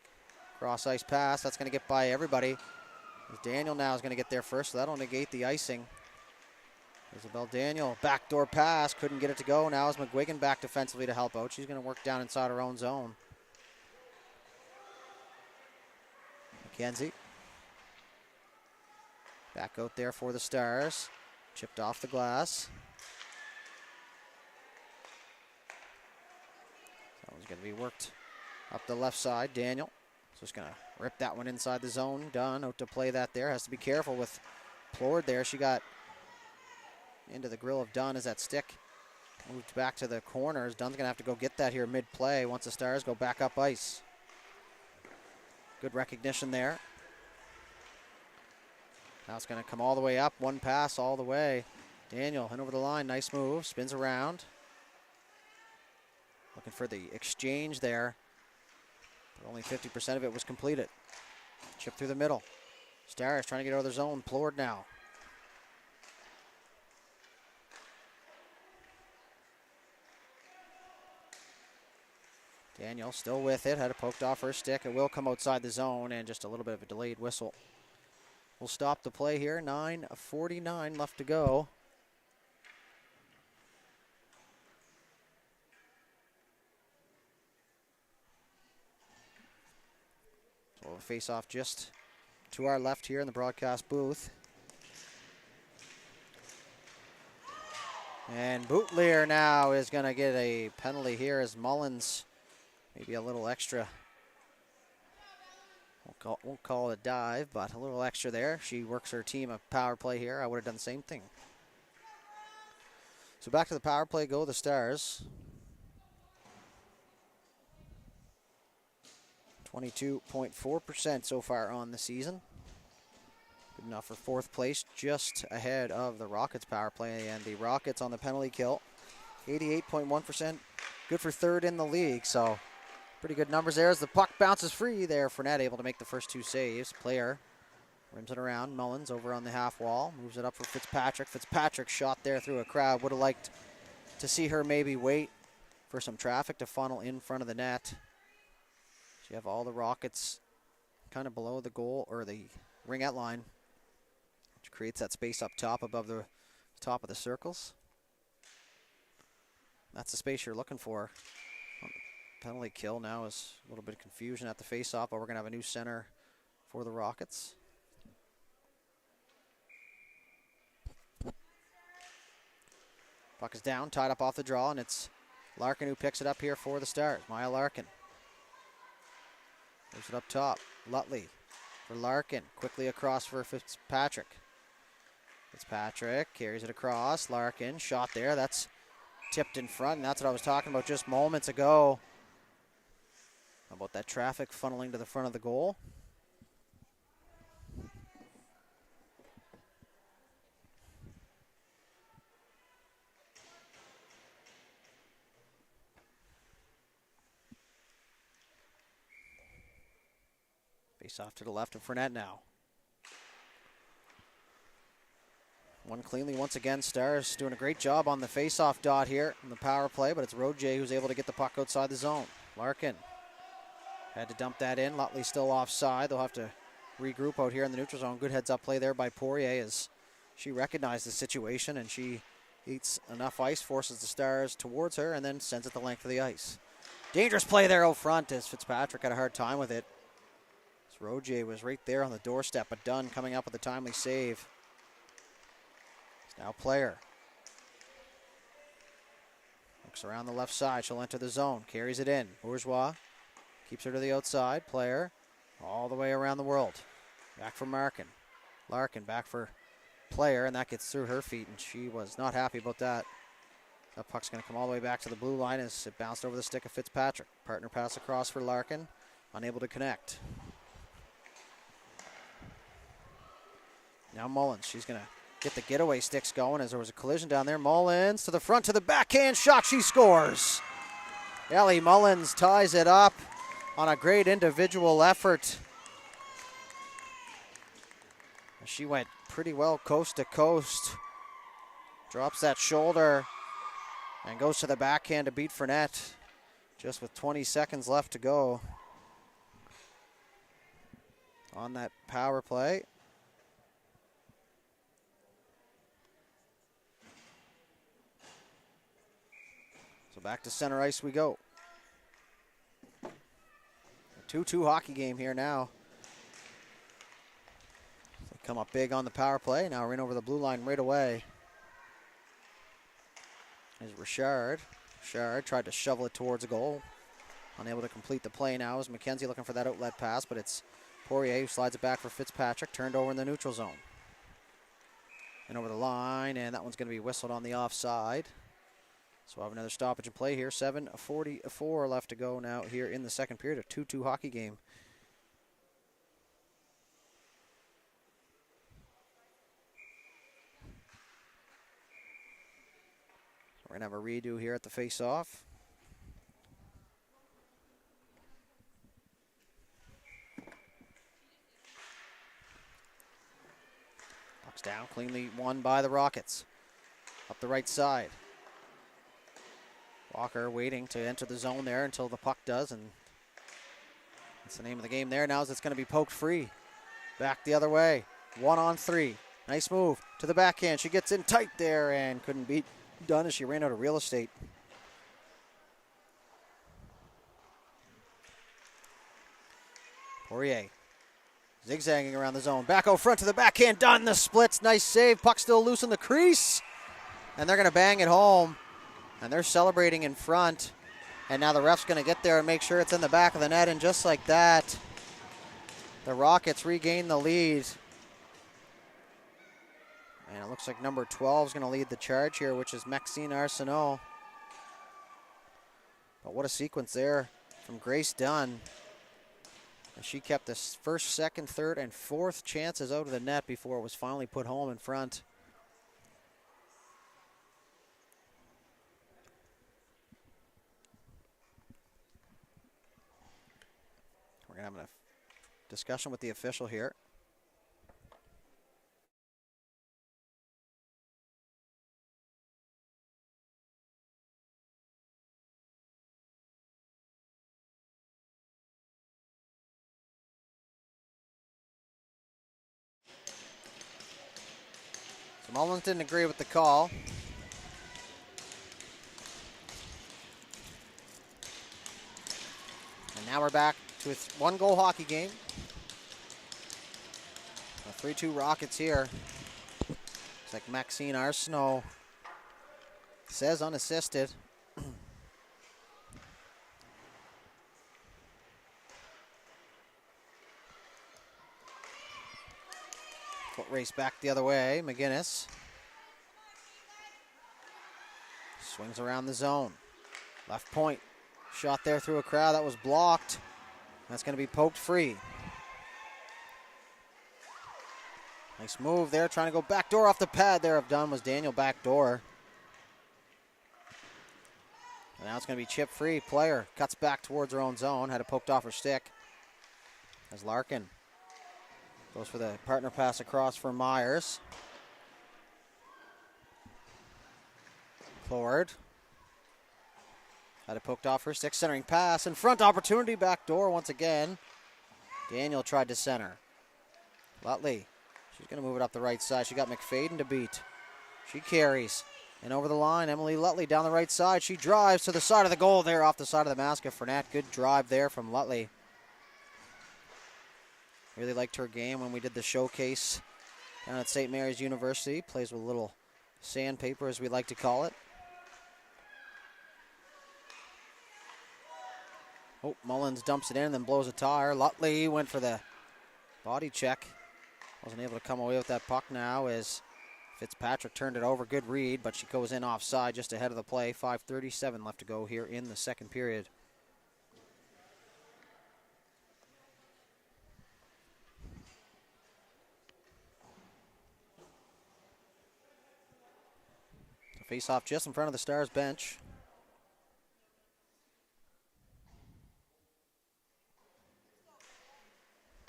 Cross ice pass. That's going to get by everybody. Daniel now is going to get there first, so that'll negate the icing. Isabel Daniel, backdoor pass, couldn't get it to go. Now is McGuigan back defensively to help out. She's going to work down inside her own zone. McKenzie. Back out there for the Stars. Chipped off the glass. That one's going to be worked up the left side. Daniel. So just going to rip that one inside the zone. Dunn out to play that there. Has to be careful with Plord there. She got into the grill of Dunn as that stick moved back to the corners. Dunn's going to have to go get that here mid-play once the Stars go back up ice. Good recognition there. Now it's going to come all the way up. One pass all the way. Daniel in over the line. Nice move. Spins around. Looking for the exchange there. But only 50% of it was completed. Chip through the middle. Stars trying to get out of their zone. Plord now. Daniel still with it. Had it poked off her stick. It will come outside the zone, and just a little bit of a delayed whistle. We'll stop the play here. 9:49 left to go. So we'll face off just to our left here in the broadcast booth. And Boutlier now is going to get a penalty here as Mullins maybe a little extra. Won't call it a dive, but a little extra there. She works her team a power play here. I would have done the same thing. So back to the power play go the Stars. 22.4% so far on the season. Good enough for fourth place, just ahead of the Rockets power play, and the Rockets on the penalty kill. 88.1%, good for third in the league, so pretty good numbers there as the puck bounces free there. Fournette able to make the first two saves. Player rims it around. Mullins over on the half wall. Moves it up for Fitzpatrick. Fitzpatrick shot there through a crowd. Would have liked to see her maybe wait for some traffic to funnel in front of the net. You have all the Rockets kind of below the goal or the ringette line, which creates that space up top above the top of the circles. That's the space you're looking for. Penalty kill now is a little bit of confusion at the face-off, but we're going to have a new center for the Rockets. Puck is down, tied up off the draw, and it's Larkin who picks it up here for the Stars. Maya Larkin. Moves it up top. Lutley for Larkin. Quickly across for Fitzpatrick. Fitzpatrick carries it across. Larkin, shot there. That's tipped in front, and that's what I was talking about just moments ago. How about that traffic funneling to the front of the goal? Face off to the left of Fournette now. Won cleanly once again. Stars doing a great job on the face-off dot here in the power play, but it's Roje who's able to get the puck outside the zone. Larkin had to dump that in. Lutley still offside. They'll have to regroup out here in the neutral zone. Good heads-up play there by Poirier as she recognized the situation and she eats enough ice, forces the Stars towards her, and then sends it the length of the ice. Dangerous play there out front as Fitzpatrick had a hard time with it. Roje was right there on the doorstep, but Dunn coming up with a timely save. It's now Player. Looks around the left side. She'll enter the zone. Carries it in. Bourgeois keeps her to the outside. Player all the way around the world. Back for Larkin. Larkin back for Player, and that gets through her feet, and she was not happy about that. That puck's going to come all the way back to the blue line as it bounced over the stick of Fitzpatrick. Partner pass across for Larkin. Unable to connect. Now Mullins, she's going to get the getaway sticks going as there was a collision down there. Mullins to the front, to the backhand shot, she scores. Ellie Mullins ties it up on a great individual effort. She went pretty well coast to coast. Drops that shoulder and goes to the backhand to beat Fournette just with 20 seconds left to go on that power play. So back to center ice we go. A 2-2 hockey game here now. They come up big on the power play. Now we're in over the blue line right away. There's Richard. Richard tried to shovel it towards a goal. Unable to complete the play now as McKenzie looking for that outlet pass, but it's Poirier who slides it back for Fitzpatrick. Turned over in the neutral zone. And over the line, and that one's going to be whistled on the offside. So we'll have another stoppage in play here. 7:44 left to go now here in the second period. A 2-2 hockey game. We're going to have a redo here at the face-off. Puck's down, cleanly won by the Rockets. Up the right side. Walker waiting to enter the zone there until the puck does, and that's the name of the game there. Now it's going to be poked free. Back the other way. 1-on-3. Nice move to the backhand. She gets in tight there and couldn't beat done as she ran out of real estate. Poirier zigzagging around the zone. Back out front to the backhand. Done the splits. Nice save. Puck still loose in the crease. And they're going to bang it home. And they're celebrating in front. And now the ref's going to get there and make sure it's in the back of the net. And just like that, the Rockets regain the lead. And it looks like number 12 is going to lead the charge here, which is Maxine Arsenault. But what a sequence there from Grace Dunn. And she kept the first, second, third, and fourth chances out of the net before it was finally put home in front. We're going to have a discussion with the official here. So Mullins didn't agree with the call. And now we're back to a one-goal hockey game. A 3-2 Rockets here. Looks like Maxine Arsenault says unassisted. Foot race back the other way. McGinnis swings around the zone. Left point. Shot there through a crowd. That was blocked. That's going to be poked free. Nice move there. Trying to go backdoor off the pad there of Dunn was Daniel backdoor. And now it's going to be chip free. Player cuts back towards her own zone. Had it poked off her stick. As Larkin goes for the partner pass across for Myers. Clord. Had it poked off her stick. Centering pass. In front opportunity. Back door once again. Daniel tried to center. Lutley. She's going to move it up the right side. She got McFadden to beat. She carries. And over the line, Emily Lutley down the right side. She drives to the side of the goal there off the side of the mask of Fournette. Good drive there from Lutley. Really liked her game when we did the showcase down at St. Mary's University. Plays with a little sandpaper, as we like to call it. Oh, Mullins dumps it in and then blows a tire. Lutley went for the body check. Wasn't able to come away with that puck now as Fitzpatrick turned it over. Good read, but she goes in offside just ahead of the play. 5:37 left to go here in the second period. Face off just in front of the Stars bench.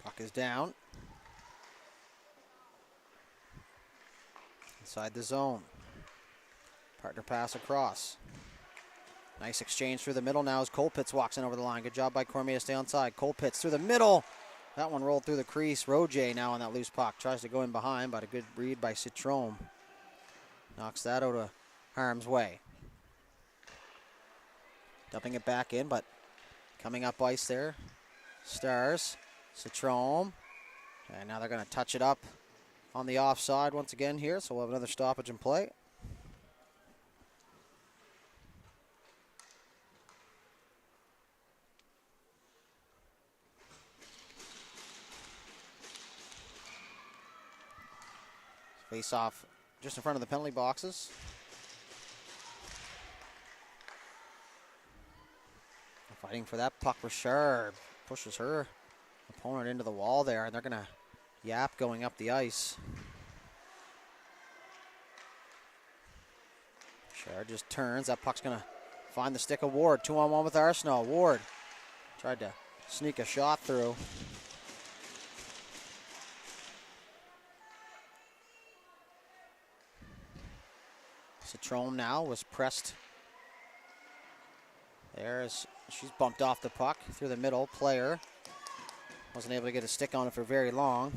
Puck is down. Inside the zone. Partner pass across. Nice exchange through the middle now as Colpitts walks in over the line. Good job by Cormier to stay onside. Colpitts through the middle. That one rolled through the crease. Roje now on that loose puck. Tries to go in behind, but a good read by Citrome. Knocks that out of harm's way. Dumping it back in, but coming up ice there. Stars. Citrome. And now they're going to touch it up on the offside once again here, so we'll have another stoppage in play. Face off just in front of the penalty boxes. Fighting for that puck. Richard pushes her opponent into the wall there, and they're going to yap going up the ice. Richard just turns. That puck's going to find the stick of Ward. 2-on-1 with Arsenault. Ward tried to sneak a shot through. Citrome now was pressed. There's, she's bumped off the puck through the middle. Player wasn't able to get a stick on it for very long.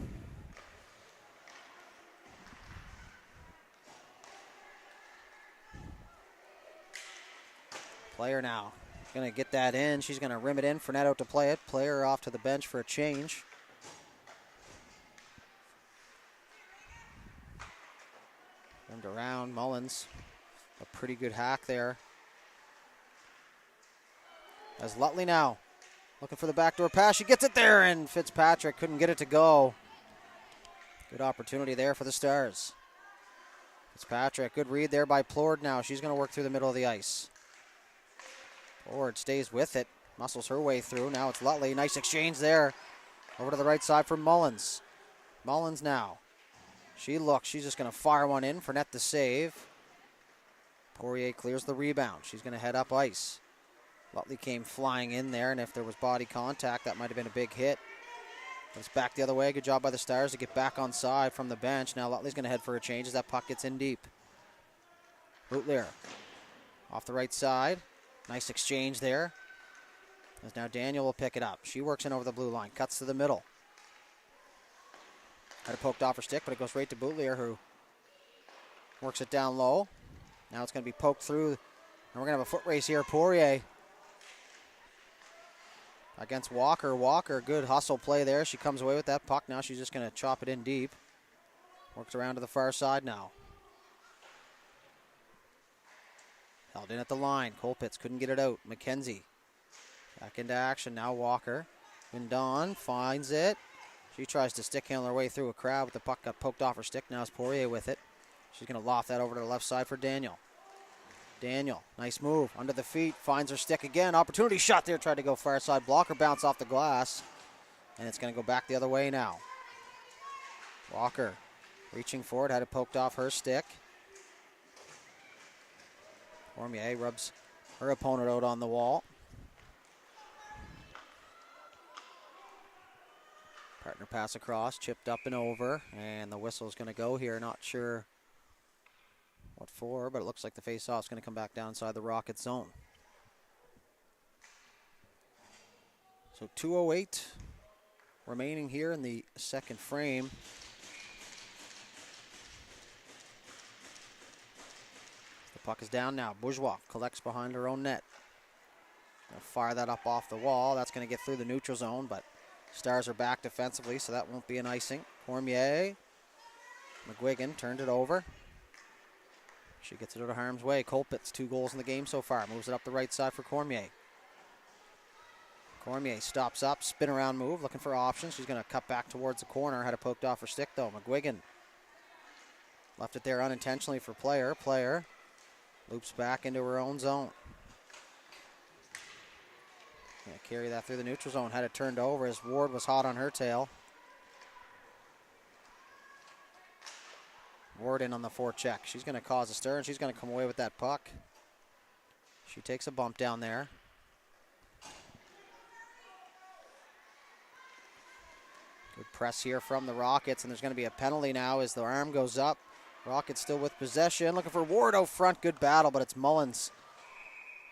Player now going to get that in. She's going to rim it in. Fournette out to play it. Player off to the bench for a change. Rimmed around. Mullins, a pretty good hack there. As Lutley now looking for the backdoor pass. She gets it there, and Fitzpatrick couldn't get it to go. Good opportunity there for the Stars. Fitzpatrick, good read there by Plord now. She's going to work through the middle of the ice. Plord stays with it, muscles her way through. Now it's Lutley. Nice exchange there. Over to the right side for Mullins. Mullins now. She looks. She's just going to fire one in. Fournette the save. Poirier clears the rebound. She's going to head up ice. Lutley came flying in there, and if there was body contact, that might have been a big hit. But it's back the other way. Good job by the Stars to get back on side from the bench. Now Lutley's going to head for a change as that puck gets in deep. Boutlier off the right side. Nice exchange there. As now Daniel will pick it up. She works in over the blue line. Cuts to the middle. Had it poked off her stick, but it goes right to Boutlier, who works it down low. Now it's going to be poked through. And we're going to have a foot race here. Poirier against Walker. Walker, good hustle play there. She comes away with that puck. Now she's just going to chop it in deep. Works around to the far side now. Held in at the line. Colpitz couldn't get it out. McKenzie back into action. Now Walker. Vindon finds it. She tries to stick handle her way through a crowd, but the puck got poked off her stick. Now it's Poirier with it. She's going to loft that over to the left side for Daniel. Daniel, nice move. Under the feet, finds her stick again. Opportunity shot there, tried to go far side. Blocker bounce off the glass. And it's going to go back the other way now. Walker reaching for it, had it poked off her stick. Cormier rubs her opponent out on the wall. Partner pass across, chipped up and over, and the whistle's going to go here. Not sure what for, but it looks like the face-off's going to come back down inside the Rocket zone. So 2:08 remaining here in the second frame. The puck is down now. Bourgeois collects behind her own net. Gonna fire that up off the wall. That's going to get through the neutral zone, but Stars are back defensively, so that won't be an icing. Cormier. McGuigan turned it over. She gets it out of harm's way. Colpitz, 2 goals in the game so far. Moves it up the right side for Cormier. Cormier stops up, spin around move, looking for options. She's going to cut back towards the corner. Had it poked off her stick though. McGuigan left it there unintentionally for Player. Player loops back into her own zone. Gonna carry that through the neutral zone. Had it turned over as Ward was hot on her tail. Ward in on the forecheck. She's going to cause a stir, and she's going to come away with that puck. She takes a bump down there. Good press here from the Rockets, and there's going to be a penalty now as the arm goes up. Rockets still with possession, looking for Ward out front. Good battle, but it's Mullins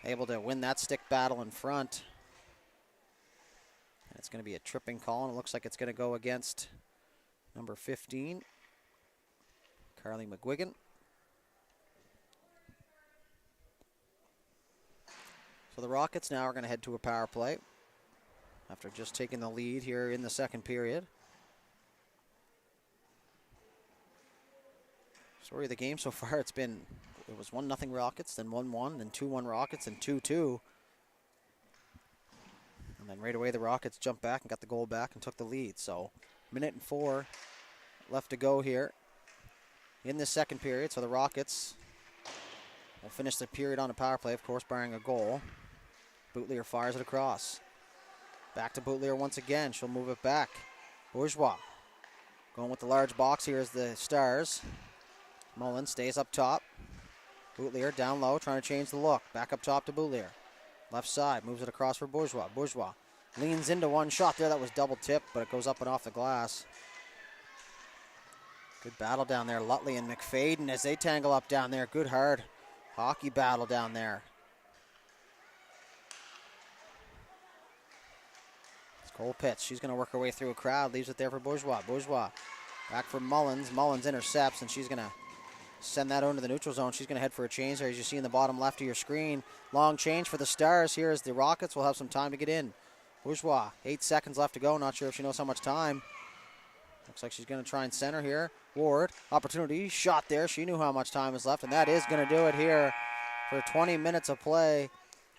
able to win that stick battle in front. And it's going to be a tripping call, and it looks like it's going to go against number 15. Carly McGuigan. So So the Rockets now are going to head to a power play after just taking the lead here in the second period. Story of the game so far, it was 1-0 Rockets, then 1-1, then 2-1 Rockets, and 2-2. And then right away the Rockets jumped back and got the goal back and took the lead. So 1:04 left to go here in the second period. So the Rockets will finish the period on a power play, of course, barring a goal. Boutlier fires it across. Back to Boutlier once again. She'll move it back. Bourgeois going with the large box here is the Stars. Mullen stays up top. Boutlier down low, trying to change the look. Back up top to Boutlier. Left side, moves it across for Bourgeois. Bourgeois leans into one shot there. That was double tipped, but it goes up and off the glass. Good battle down there. Lutley and McFadden as they tangle up down there. Good hard hockey battle down there. It's Cole Pitts. She's going to work her way through a crowd. Leaves it there for Bourgeois. Bourgeois back for Mullins. Mullins intercepts, and she's going to send that over to the neutral zone. She's going to head for a change there, as you see in the bottom left of your screen. Long change for the Stars here as the Rockets will have some time to get in. Bourgeois, 8 seconds left to go. Not sure if she knows how much time. Looks like she's going to try and center here. Ward, opportunity, shot there. She knew how much time was left, and that is going to do it here for 20 minutes of play.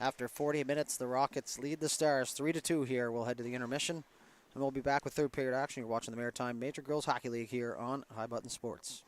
After 40 minutes, the Rockets lead the Stars 3-2 here. We'll head to the intermission, and we'll be back with third period action. You're watching the Maritime Major Girls Hockey League here on High Button Sports.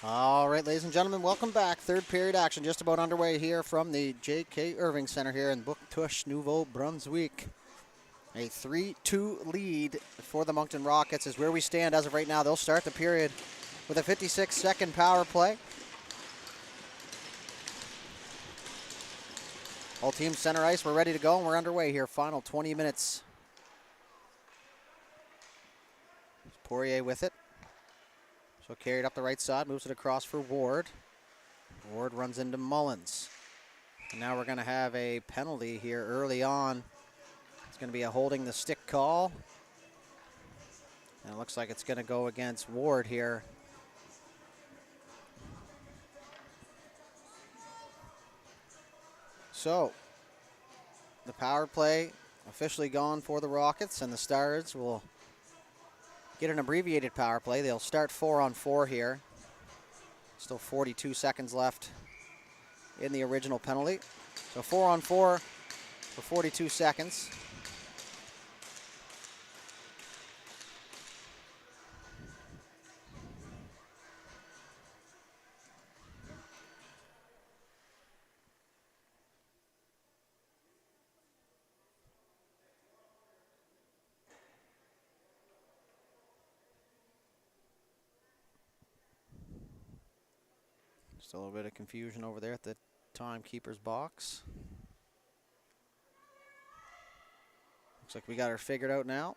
All right, ladies and gentlemen, welcome back. Third period action just about underway here from the J.K. Irving Center here in Bouctouche, Nouveau-Brunswick. A 3-2 lead for the Moncton Rockets is where we stand as of right now. They'll start the period with a 56-second power play. All teams center ice, we're ready to go, and we're underway here. Final 20 minutes. Poirier with it. So carried up the right side, moves it across for Ward. Ward runs into Mullins. And now we're going to have a penalty here early on. It's going to be a holding the stick call. And it looks like it's going to go against Ward here. So the power play officially gone for the Rockets, and the Stars will get an abbreviated power play. They'll start 4-on-4 here. Still 42 seconds left in the original penalty. So 4-on-4 for 42 seconds. Still a little bit of confusion over there at the timekeeper's box. Looks like we got her figured out now.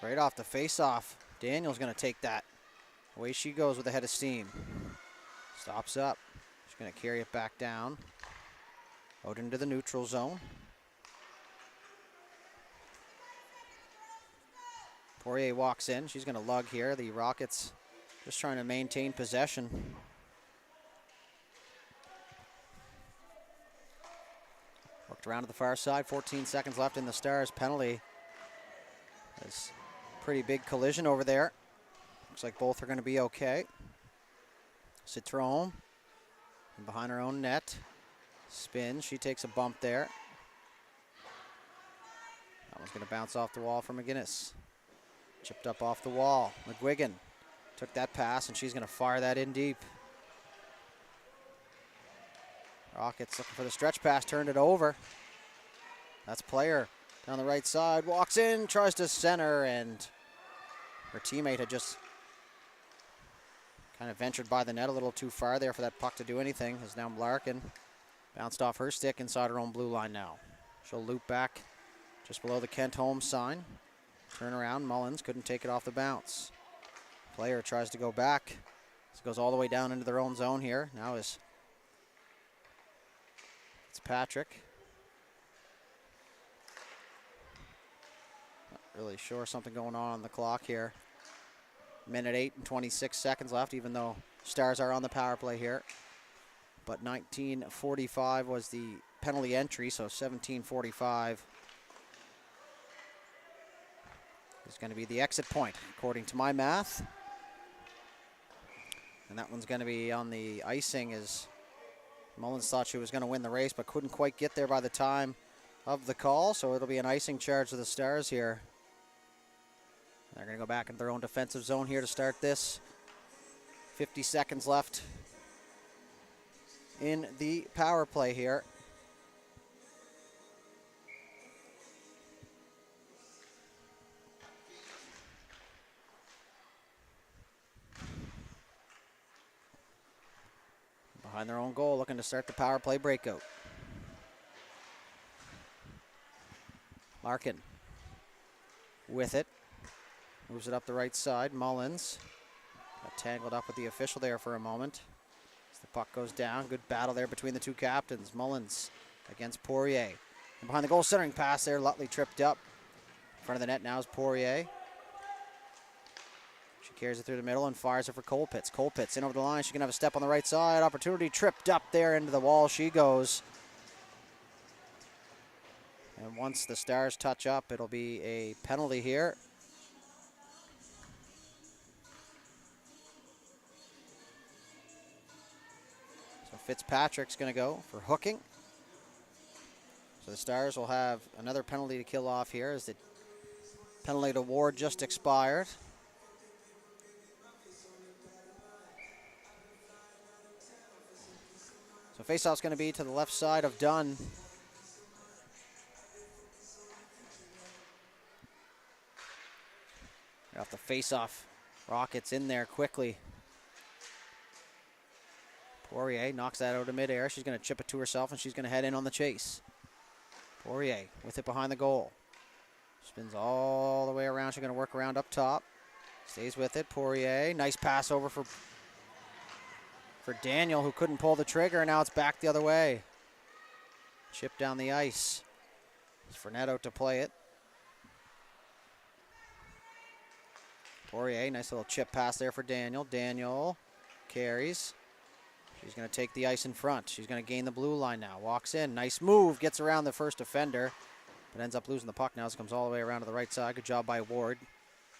Right off the face-off, Daniel's going to take that. Away she goes with a head of steam. Stops up. She's going to carry it back down. Out into the neutral zone. Poirier walks in. She's going to lug here. The Rockets just trying to maintain possession. Worked around to the far side. 14 seconds left in the Stars penalty. There's a pretty big collision over there. Looks like both are going to be okay. Citrone behind her own net. Spins. She takes a bump there. That one's going to bounce off the wall for McGinnis. Chipped up off the wall. McGuigan took that pass, and she's going to fire that in deep. Rockets looking for the stretch pass, turned it over. That's Player down the right side, walks in, tries to center, and her teammate had just kind of ventured by the net a little too far there for that puck to do anything. As now Larkin bounced off her stick inside her own blue line now. She'll loop back just below the Kent Holmes sign. Turn around, Mullins couldn't take it off the bounce. Player tries to go back. This goes all the way down into their own zone here. Now it's Patrick. Not really sure something going on the clock here. Minute 8 and 26 seconds left, even though Stars are on the power play here. But 19:45 was the penalty entry, so 17:45 is going to be the exit point, according to my math. And that one's going to be on the icing, as Mullins thought she was going to win the race, but couldn't quite get there by the time of the call, so it'll be an icing charge to the Stars here. They're going to go back into their own defensive zone here to start this. 50 seconds left in the power play here. Behind their own goal, looking to start the power play breakout. Larkin with it. Moves it up the right side. Mullins got tangled up with the official there for a moment. As the puck goes down, good battle there between the two captains. Mullins against Poirier. And behind the goal, centering pass there, Lutley tripped up. In front of the net now is Poirier. She carries it through the middle and fires it for Colpitts. Colpitts in over the line. She can have a step on the right side. Opportunity, tripped up there into the wall. She goes. And once the Stars touch up, it'll be a penalty here. So Fitzpatrick's going to go for hooking. So the Stars will have another penalty to kill off here as the Penalty to Ward just expired. So faceoff's going to be to the left side of Dunn. Off the face-off. Rockets in there quickly. Poirier knocks that out of midair. She's going to chip it to herself, and she's going to head in on the chase. Poirier with it behind the goal. Spins all the way around. She's going to work around up top. Stays with it. Poirier. Nice pass over for Daniel, who couldn't pull the trigger. Now it's back the other way. Chip down the ice. It's Fournette out to play it. Poirier, nice little chip pass there for Daniel. Daniel carries. She's going to take the ice in front. She's going to gain the blue line now. Walks in. Nice move. Gets around the first defender, but ends up losing the puck now as it comes all the way around to the right side. Good job by Ward.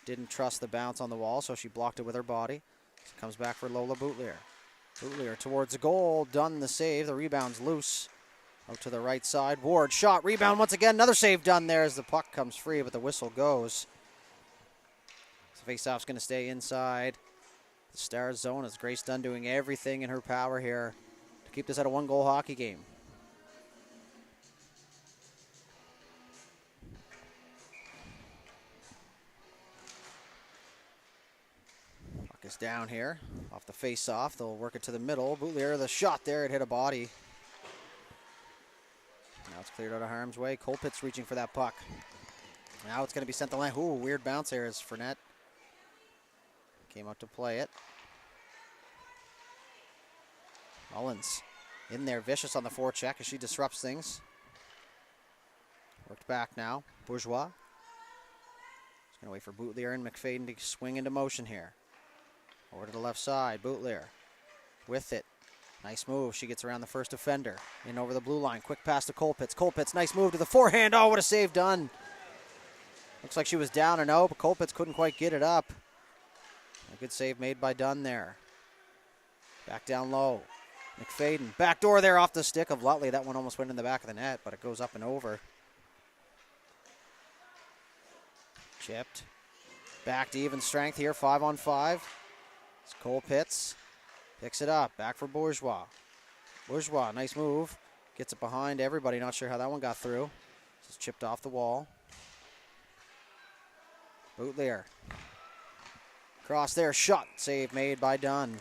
Didn't trust the bounce on the wall, so she blocked it with her body. So comes back for Lola Boutlier. Boutlier towards the goal. Done the save. The rebound's loose. Out to the right side. Ward shot. Rebound once again. Another save done there as the puck comes free, but the whistle goes. Faceoff's going to stay inside the Stars zone as Grace Dunn doing everything in her power here to keep this at a one-goal hockey game. Puck is down here off the face-off. They'll work it to the middle. Boutlier, the shot there. It hit a body. Now it's cleared out of harm's way. Colpitt's reaching for that puck. Now it's going to be sent the line. Ooh, weird bounce here as Fournette came out to play it. Mullins in there, vicious on the forecheck as she disrupts things. Worked back now. Bourgeois. He's going to wait for Boutlier and McFadden to swing into motion here. Over to the left side. Boutlier with it. Nice move. She gets around the first defender. In over the blue line. Quick pass to Colpitts. Colpitts, nice move to the forehand. Oh, what a save done. Looks like she was down and out, but Colpitts couldn't quite get it up. A good save made by Dunn there. Back down low. McFadden. Backdoor there off the stick of Lutley. That one almost went in the back of the net, but it goes up and over. Chipped. Back to even strength here. 5-on-5. It's Colpitts. Picks it up. Back for Bourgeois. Bourgeois, nice move. Gets it behind everybody. Not sure how that one got through. Just chipped off the wall. Boutlier. Cross there, shot, save made by Dunn.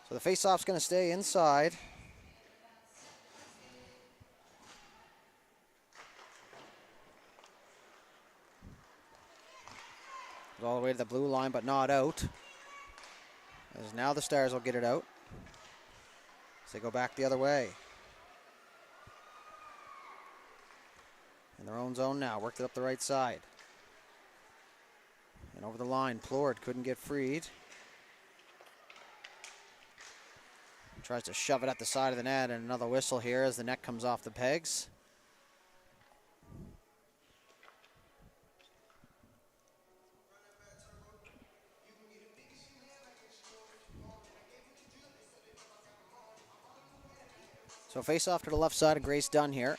So the faceoff's going to stay inside. All the way to the blue line, but not out. As now the Stars will get it out. As they go back the other way. In their own zone now. Worked it up the right side. And over the line. Plord couldn't get freed. Tries to shove it at the side of the net, and another whistle here as the net comes off the pegs. So face off to the left side of Grace Dunn here.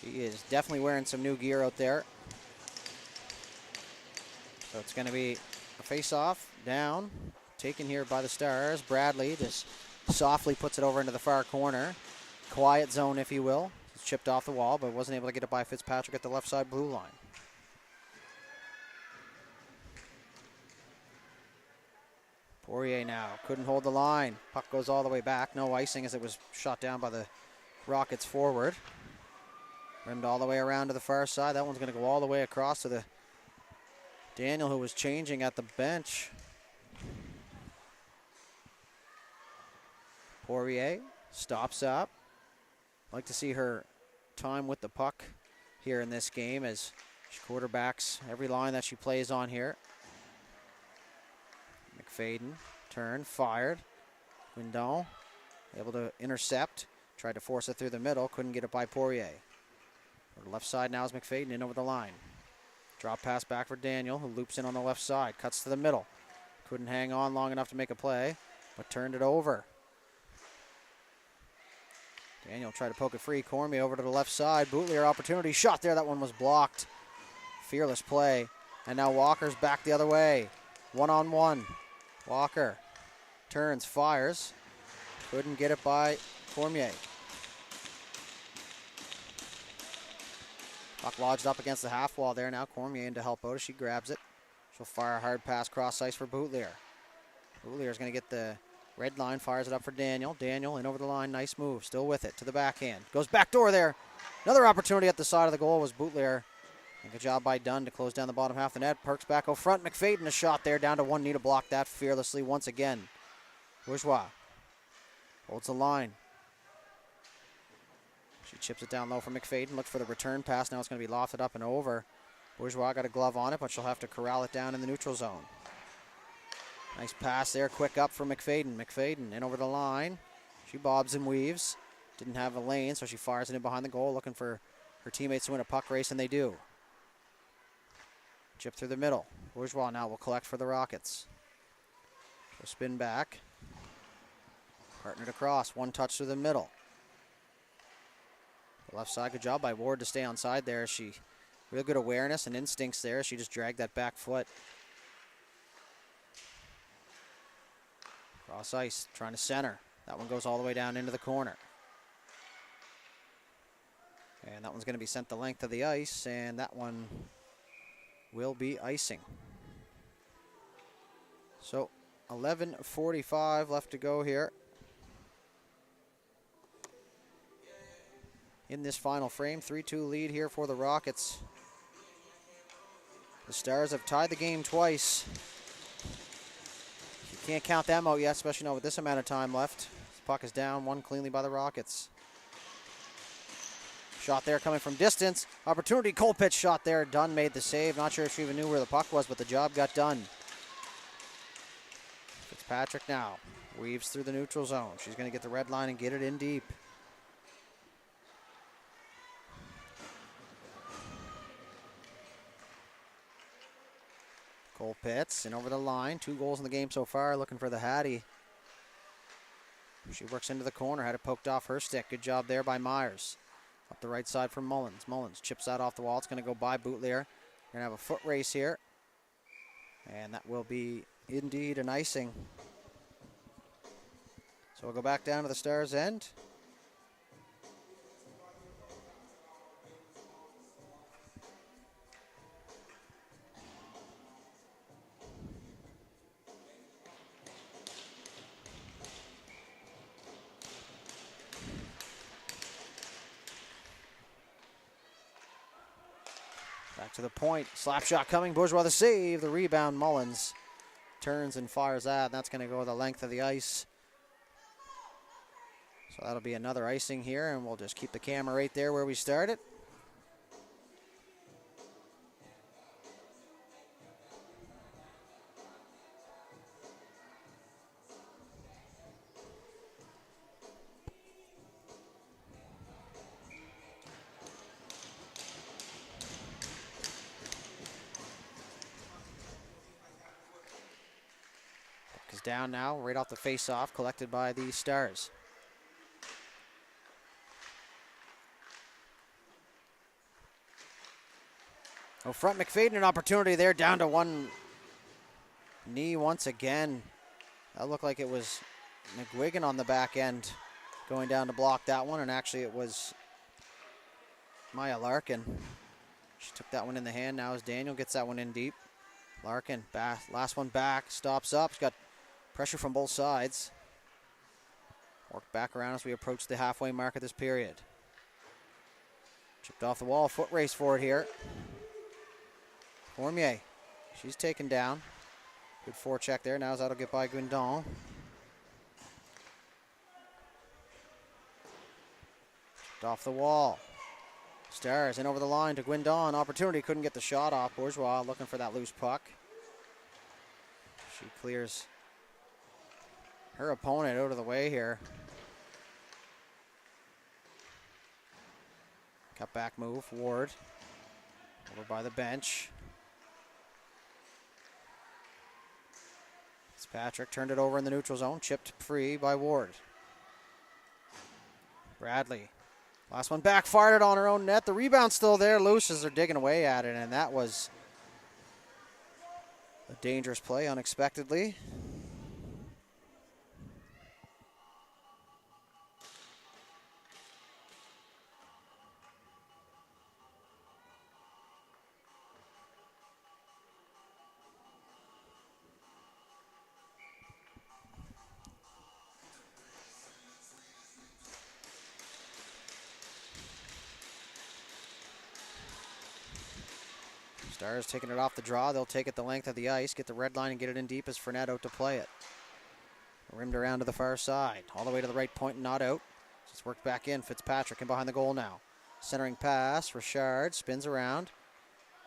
She is definitely wearing some new gear out there. So it's going to be a face off down. Taken here by the Stars. Bradley just softly puts it over into the far corner. Quiet zone, if you will. It's chipped off the wall, but wasn't able to get it by Fitzpatrick at the left side blue line. Poirier now. Couldn't hold the line. Puck goes all the way back. No icing as it was shot down by the Rockets forward. Rimmed all the way around to the far side. That one's going to go all the way across to the Daniel, who was changing at the bench. Poirier stops up. Like to see her time with the puck here in this game as she quarterbacks every line that she plays on here. McFadden, turn, fired. Quindon able to intercept. Tried to force it through the middle. Couldn't get it by Poirier. On the left side now is McFadden in over the line. Drop pass back for Daniel, who loops in on the left side. Cuts to the middle. Couldn't hang on long enough to make a play, but turned it over. Daniel tried to poke it free. Cormier over to the left side. Bootlier opportunity. Shot there. That one was blocked. Fearless play. And now Walker's back the other way. One-on-one. Walker turns, fires. Couldn't get it by Cormier. Puck lodged up against the half wall there. Now Cormier in to help out as she grabs it. She'll fire a hard pass cross ice for Bootlier. Bootlier's going to get the red line, fires it up for Daniel. Daniel in over the line, nice move. Still with it to the backhand. Goes back door there. Another opportunity at the side of the goal was Bootlier. Good job by Dunn to close down the bottom half of the net. Perks back out front. McFadden a shot there down to one knee to block that fearlessly once again. Bourgeois holds the line. She chips it down low for McFadden. Look for the return pass. Now it's going to be lofted up and over. Bourgeois got a glove on it, but she'll have to corral it down in the neutral zone. Nice pass there. Quick up for McFadden. McFadden in over the line. She bobs and weaves. Didn't have a lane, so she fires it in behind the goal, looking for her teammates to win a puck race, and they do. Chip through the middle. Bourgeois now will collect for the Rockets. She'll spin back. Partnered across. One touch through the middle. The left side, good job by Ward to stay on side there. She real good awareness and instincts there. She just dragged that back foot. Cross ice, trying to center. That one goes all the way down into the corner. And that one's going to be sent the length of the ice, and that one will be icing. So 11:45 left to go here in this final frame. 3-2 lead here for the Rockets. The Stars have tied the game twice. You can't count them out yet, especially not with this amount of time left. This puck is down, one cleanly by the Rockets. Shot there coming from distance. Opportunity, Colpitch shot there. Dunn made the save. Not sure if she even knew where the puck was, but the job got done. Fitzpatrick now weaves through the neutral zone. She's going to get the red line and get it in deep. Colpitz in over the line. 2 goals in the game so far. Looking for the Hattie. She works into the corner. Had it poked off her stick. Good job there by Myers. Up the right side for Mullins. Mullins chips that off the wall. It's going to go by Bootlier. We're going to have a foot race here. And that will be indeed an icing. So we'll go back down to the Stars' end. Back to the point. Slap shot coming. Bourgeois the save. The rebound. Mullins turns and fires that. And that's going to go the length of the ice. So that'll be another icing here. And we'll just keep the camera right there where we started. Down now, right off the face-off, collected by the Stars. Oh, front McFadden, an opportunity there, down to one knee once again. That looked like it was McGuigan on the back end going down to block that one, and actually it was Maya Larkin. She took that one in the hand. Now as Daniel gets that one in deep. Larkin, back, last one back, stops up. She's got pressure from both sides. Work back around as we approach the halfway mark of this period. Chipped off the wall, foot race for it here. Cormier, she's taken down. Good forecheck there. Now that'll get by Guindon. Chipped off the wall. Stars in over the line to Guindon. Opportunity, couldn't get the shot off. Bourgeois looking for that loose puck. She clears her opponent out of the way here. Cut back move, Ward. Over by the bench. Fitzpatrick turned it over in the neutral zone, chipped free by Ward. Bradley. Last one back, fired it on her own net. The rebound's still there. Loose as they're digging away at it, and that was a dangerous play unexpectedly. Stars taking it off the draw. They'll take it the length of the ice, get the red line and get it in deep as Fournette out to play it. Rimmed around to the far side. All the way to the right point and not out. Just worked back in. Fitzpatrick in behind the goal now. Centering pass. Richard spins around.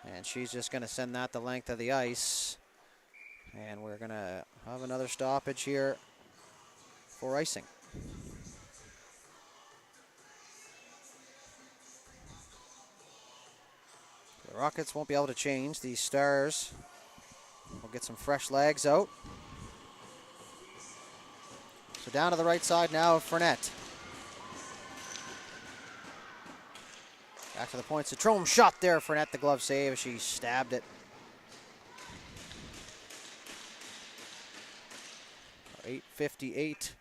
And she's just going to send that the length of the ice. And we're going to have another stoppage here for icing. The Rockets won't be able to change. The Stars will get some fresh legs out. So down to the right side now of Fournette. Back to the point. Citrome shot there. Fournette the glove save. She stabbed it. 8:58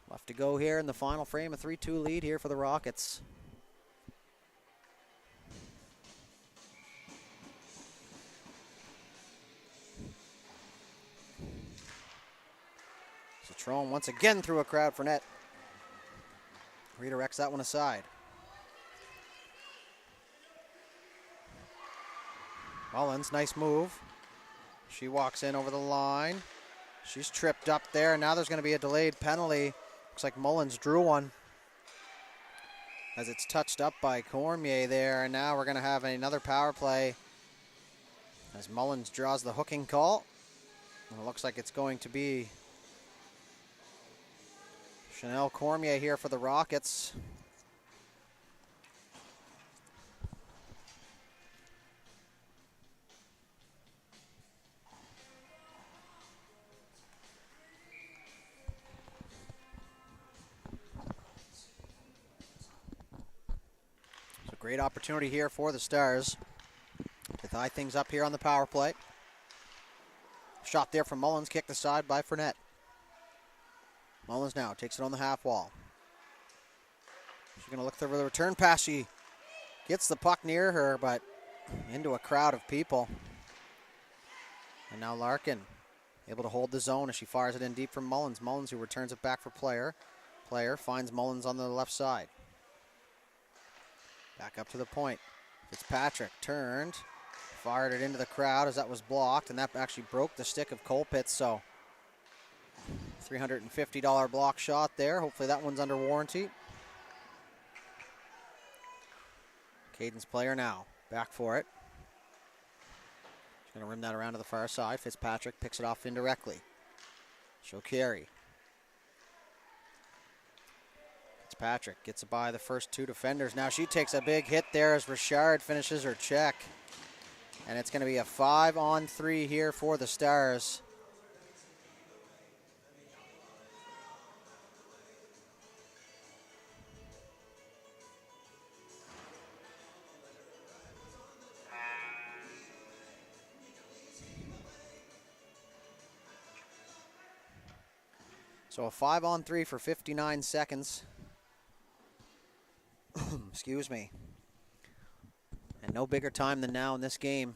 left to go here in the final frame. A 3-2 lead here for the Rockets. Citrone once again through a crowd for net. Redirects that one aside. Mullins, nice move. She walks in over the line. She's tripped up there, and now there's going to be a delayed penalty. Looks like Mullins drew one as it's touched up by Cormier there, and now we're going to have another power play as Mullins draws the hooking call. And it looks like it's going to be Chanel Cormier here for the Rockets. So great opportunity here for the Stars to tie things up here on the power play. Shot there from Mullins, kicked aside by Fournette. Mullins now takes it on the half wall. She's going to look for the return pass. She gets the puck near her, but into a crowd of people. And now Larkin able to hold the zone as she fires it in deep from Mullins. Mullins who returns it back for Player. Player finds Mullins on the left side. Back up to the point. Fitzpatrick turned, fired it into the crowd as that was blocked, and that actually broke the stick of Colpitts, so $350 block shot there. Hopefully that one's under warranty. Caden's Player now. Back for it. She's going to rim that around to the far side. Fitzpatrick picks it off indirectly. She'll carry. Fitzpatrick gets it by the first two defenders. Now she takes a big hit there as Richard finishes her check. And it's going to be a 5-on-3 here for the Stars. So a 5-on-3 for 59 seconds. Excuse me. And no bigger time than now in this game.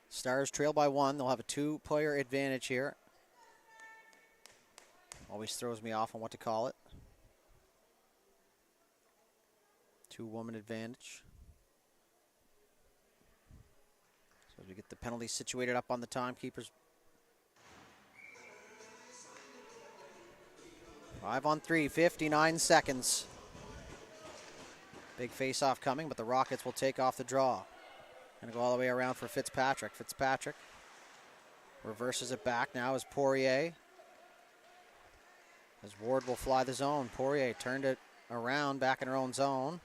Stars trail by 1. They'll have a 2-player advantage here. Always throws me off on what to call it. 2-woman advantage. So as we get the penalties situated up on the timekeepers. 5-on-3, 59 seconds. Big face-off coming, but the Rockets will take off the draw. Going to go all the way around for Fitzpatrick. Fitzpatrick reverses it back now as Poirier. As Ward will fly the zone. Poirier turned it around back in her own zone.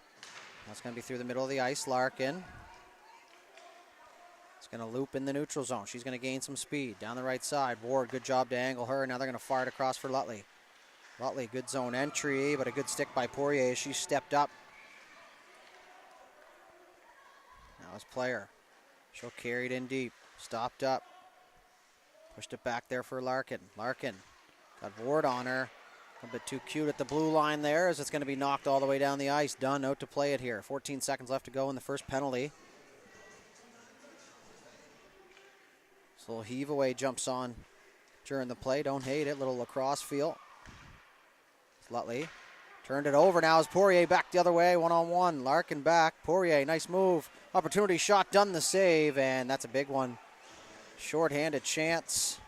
That's going to be through the middle of the ice. Larkin. Going to loop in the neutral zone. She's going to gain some speed. Down the right side. Ward, good job to angle her. Now they're going to fire it across for Lutley. Lutley, good zone entry, but a good stick by Poirier as she stepped up. Now his player. She'll carry it in deep. Stopped up. Pushed it back there for Larkin. Larkin got Ward on her. A bit too cute at the blue line there as it's going to be knocked all the way down the ice. Dunn out to play it here. 14 seconds left to go in the first penalty. This little heave away jumps on during the play. Don't hate it. Little lacrosse feel. Lutley turned it over now as Poirier back the other way. One-on-one. Larkin back. Poirier, nice move. Opportunity shot, Dunn the save, and that's a big one. Short-handed chance.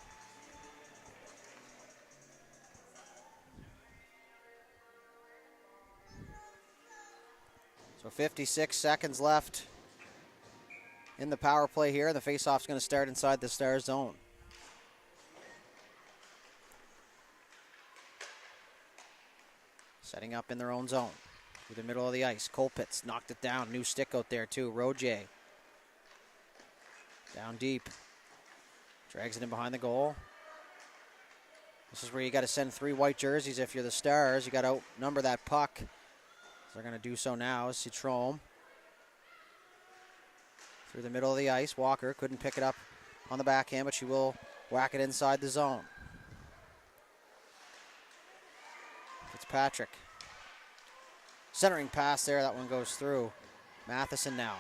So 56 seconds left in the power play here. The faceoff's going to start inside the Stars zone. Setting up in their own zone. Through the middle of the ice. Colpitz knocked it down. New stick out there too. Rogier. Down deep. Drags it in behind the goal. This is where you got to send 3 white jerseys if you're the Stars. You got to outnumber that puck. They're going to do so now. Citrome through the middle of the ice. Walker couldn't pick it up on the backhand, but she will whack it inside the zone. Fitzpatrick. Centering pass there. That one goes through. Matheson now.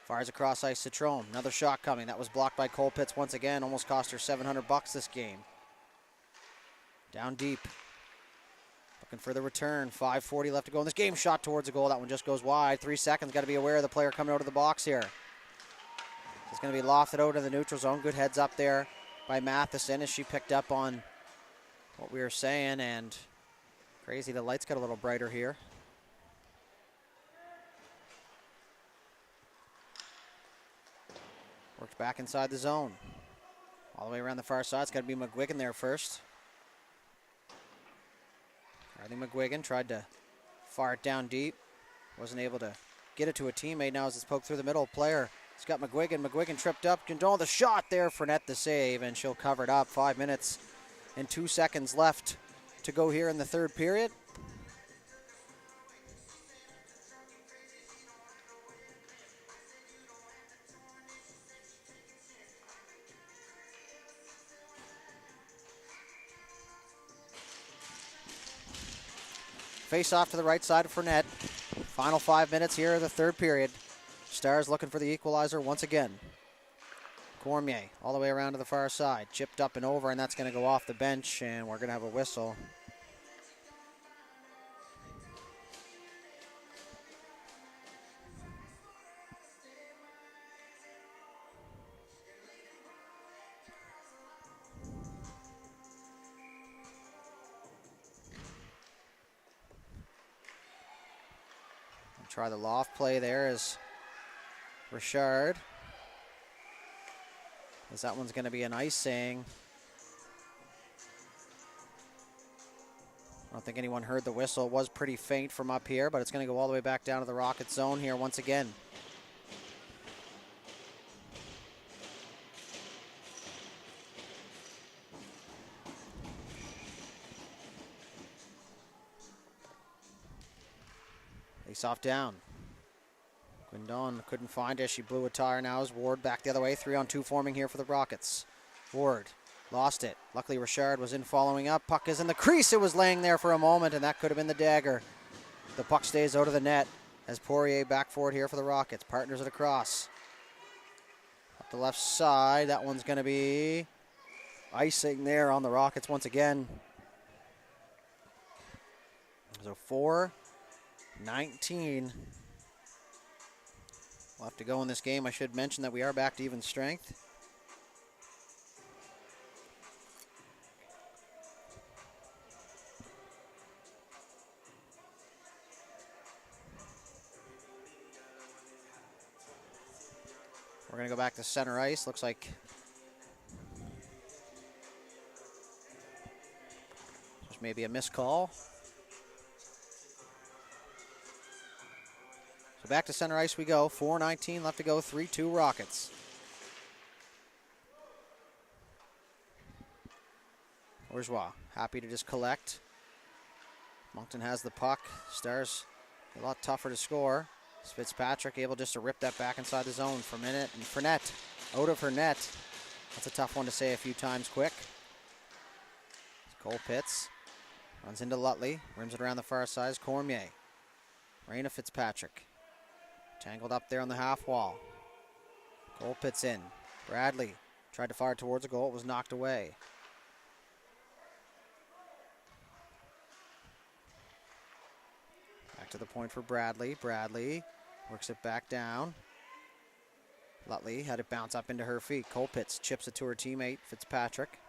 Fires across ice. Citrome. Another shot coming. That was blocked by Colpitz once again. Almost cost her $700 this game. Down deep. Looking for the return. 5:40 left to go in this game. Shot towards the goal. That one just goes wide. 3 seconds. Got to be aware of the player coming out of the box here. It's going to be lofted out of the neutral zone. Good heads up there by Matheson as she picked up on what we were saying. And crazy, the lights got a little brighter here. Worked back inside the zone. All the way around the far side. It's got to be McGuigan there first. Carly McGuigan tried to fire it down deep. Wasn't able to get it to a teammate now as it's poked through the middle. Player, it's got McGuigan. McGuigan tripped up. Condon the shot there. Fournette the save, and she'll cover it up. 5 minutes and 2 seconds left to go here in the third period. Face off to the right side of Fournette. Final 5 minutes here of the third period. Stars looking for the equalizer once again. Cormier all the way around to the far side. Chipped up and over, and that's going to go off the bench, and we're going to have a whistle. Try the loft play there as Richard. As that one's going to be an icing. I don't think anyone heard the whistle. It was pretty faint from up here, but it's going to go all the way back down to the Rocket zone here once again. Face-off down. Quindon couldn't find it. She blew a tire now as Ward back the other way. 3-on-2 forming here for the Rockets. Ward lost it. Luckily, Richard was in following up. Puck is in the crease. It was laying there for a moment, and that could have been the dagger. The puck stays out of the net as Poirier back forward here for the Rockets. Partners it across. Up the left side. That one's going to be icing there on the Rockets once again. So 4:19 left to go in this game. I should mention that we are back to even strength. We're going to go back to center ice. Looks like there's maybe a missed call. So back to center ice we go. 4:19 left to go. 3-2 Rockets. Bourgeois happy to just collect. Moncton has the puck. Stars a lot tougher to score. Fitzpatrick able just to rip that back inside the zone for a minute. And Fournette out of her net. That's a tough one to say a few times quick. Cole Pitts runs into Lutley. Rims it around the far side. Cormier. Raina Fitzpatrick. Tangled up there on the half wall. Cole Pitts in. Bradley tried to fire towards a goal. It was knocked away. Back to the point for Bradley. Bradley works it back down. Lutley had it bounce up into her feet. Cole Pitts chips it to her teammate, Fitzpatrick.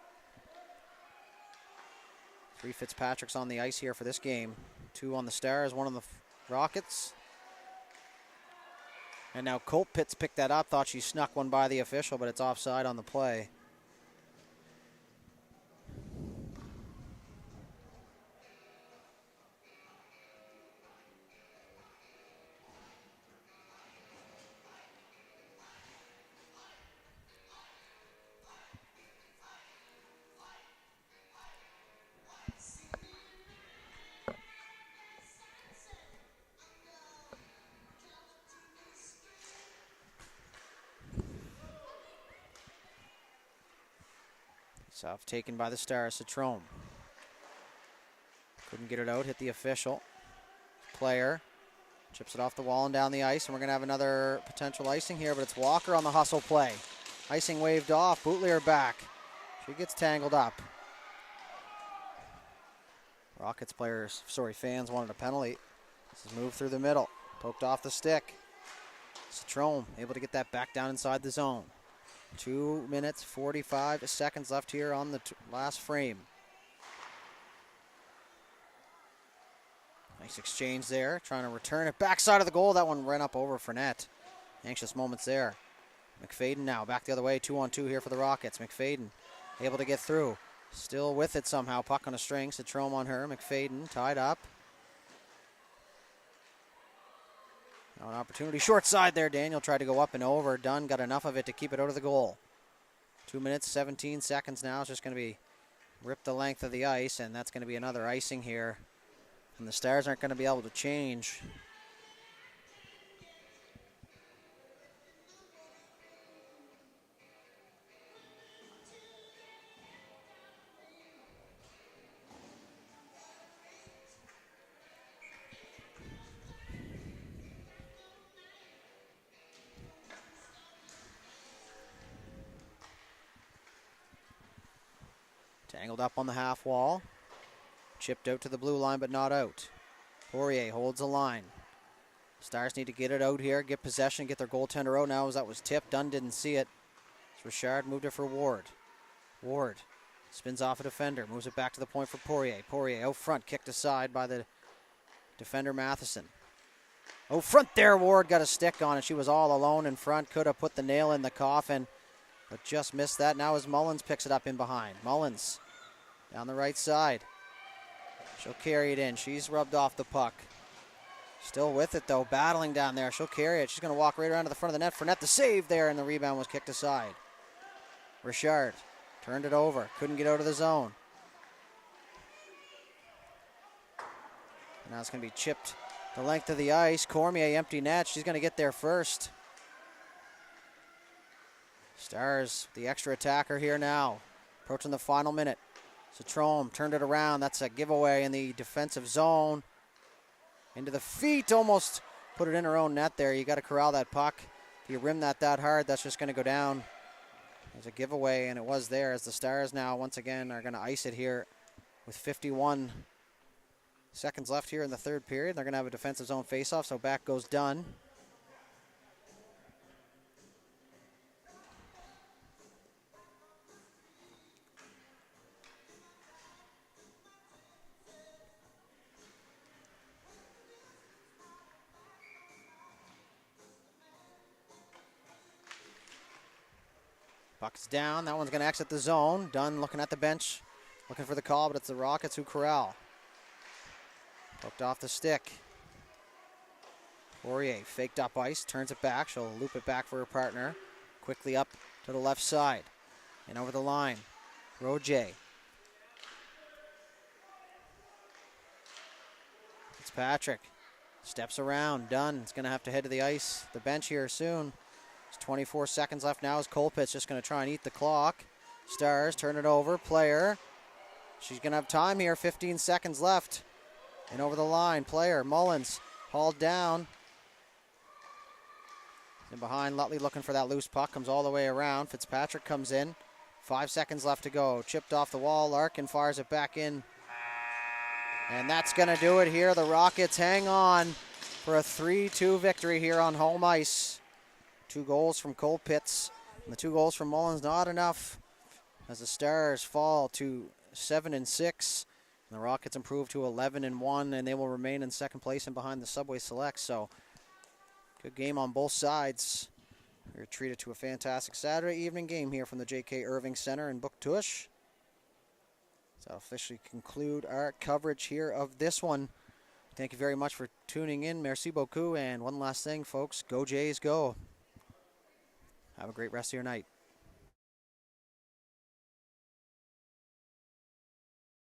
3 Fitzpatricks on the ice here for this game. 2 on the Stars, 1 on the Rockets. And now Cole Pitts picked that up. Thought she snuck one by the official, but it's offside on the play. Off taken by the Stars. Citrome couldn't get it out. Hit the official. Player chips it off the wall and down the ice, and we're going to have another potential icing here, but it's Walker on the hustle play. Icing waved off. Bootlier back. She gets tangled up. Rockets fans wanted a penalty. This is moved through the middle. Poked off the stick. Citrome able to get that back down inside the zone. 2 minutes, 45 seconds left here on the last frame. Nice exchange there, trying to return it backside of the goal. That one ran up over Fournette. Anxious moments there. McFadden now back the other way, 2-on-2 here for the Rockets. McFadden able to get through. Still with it somehow, puck on a string. Citrome on her, McFadden tied up. Now an opportunity, short side there. Daniel tried to go up and over. Dunn got enough of it to keep it out of the goal. 2 minutes, 17 seconds now. It's just going to be ripped the length of the ice, and that's going to be another icing here. And the Stars aren't going to be able to change. Tangled up on the half wall. Chipped out to the blue line, but not out. Poirier holds the line. Stars need to get it out here, get possession, get their goaltender out now as that was tipped. Dunn didn't see it. So Richard moved it for Ward. Ward spins off a defender, moves it back to the point for Poirier. Poirier out front, kicked aside by the defender Matheson. Out front there, Ward got a stick on it. She was all alone in front, could have put the nail in the coffin, but just missed that. Now as Mullins picks it up in behind. Mullins down the right side. She'll carry it in. She's rubbed off the puck. Still with it, though. Battling down there. She'll carry it. She's going to walk right around to the front of the net. Fournette the save there, and the rebound was kicked aside. Richard turned it over. Couldn't get out of the zone. Now it's going to be chipped the length of the ice. Cormier, empty net. She's going to get there first. Stars, the extra attacker here now. Approaching the final minute. Citrome turned it around. That's a giveaway in the defensive zone. Into the feet, almost put it in her own net there. You got to corral that puck. If you rim that hard, that's just going to go down. There's a giveaway, and it was there as the Stars now once again are going to ice it here with 51 seconds left here in the third period. They're going to have a defensive zone faceoff, so back goes Dunn. Puck's down. That one's going to exit the zone. Dunn looking at the bench, looking for the call, but it's the Rockets who corral. Poked off the stick. Poirier faked up ice, turns it back. She'll loop it back for her partner. Quickly up to the left side and over the line. Roje. Fitzpatrick steps around, done. It's going to have to head to the ice, the bench here soon. There's 24 seconds left now as Colpitt's just going to try and eat the clock. Stars turn it over, Player. She's going to have time here, 15 seconds left. And over the line, Player, Mullins, hauled down. And behind, Lutley looking for that loose puck, comes all the way around. Fitzpatrick comes in, 5 seconds left to go. Chipped off the wall, Larkin fires it back in. And that's going to do it here. The Rockets hang on for a 3-2 victory here on home ice. 2 goals from Colpitt, and the 2 goals from Mullins not enough as the Stars fall to 7-6. And the Rockets improve to 11-1, and they will remain in second place and behind the Subway Select. So good game on both sides. We're treated to a fantastic Saturday evening game here from the J.K. Irving Center in Bouctouche. So that'll officially conclude our coverage here of this one. Thank you very much for tuning in. Merci beaucoup. And one last thing, folks, go Jays, go. Have a great rest of your night.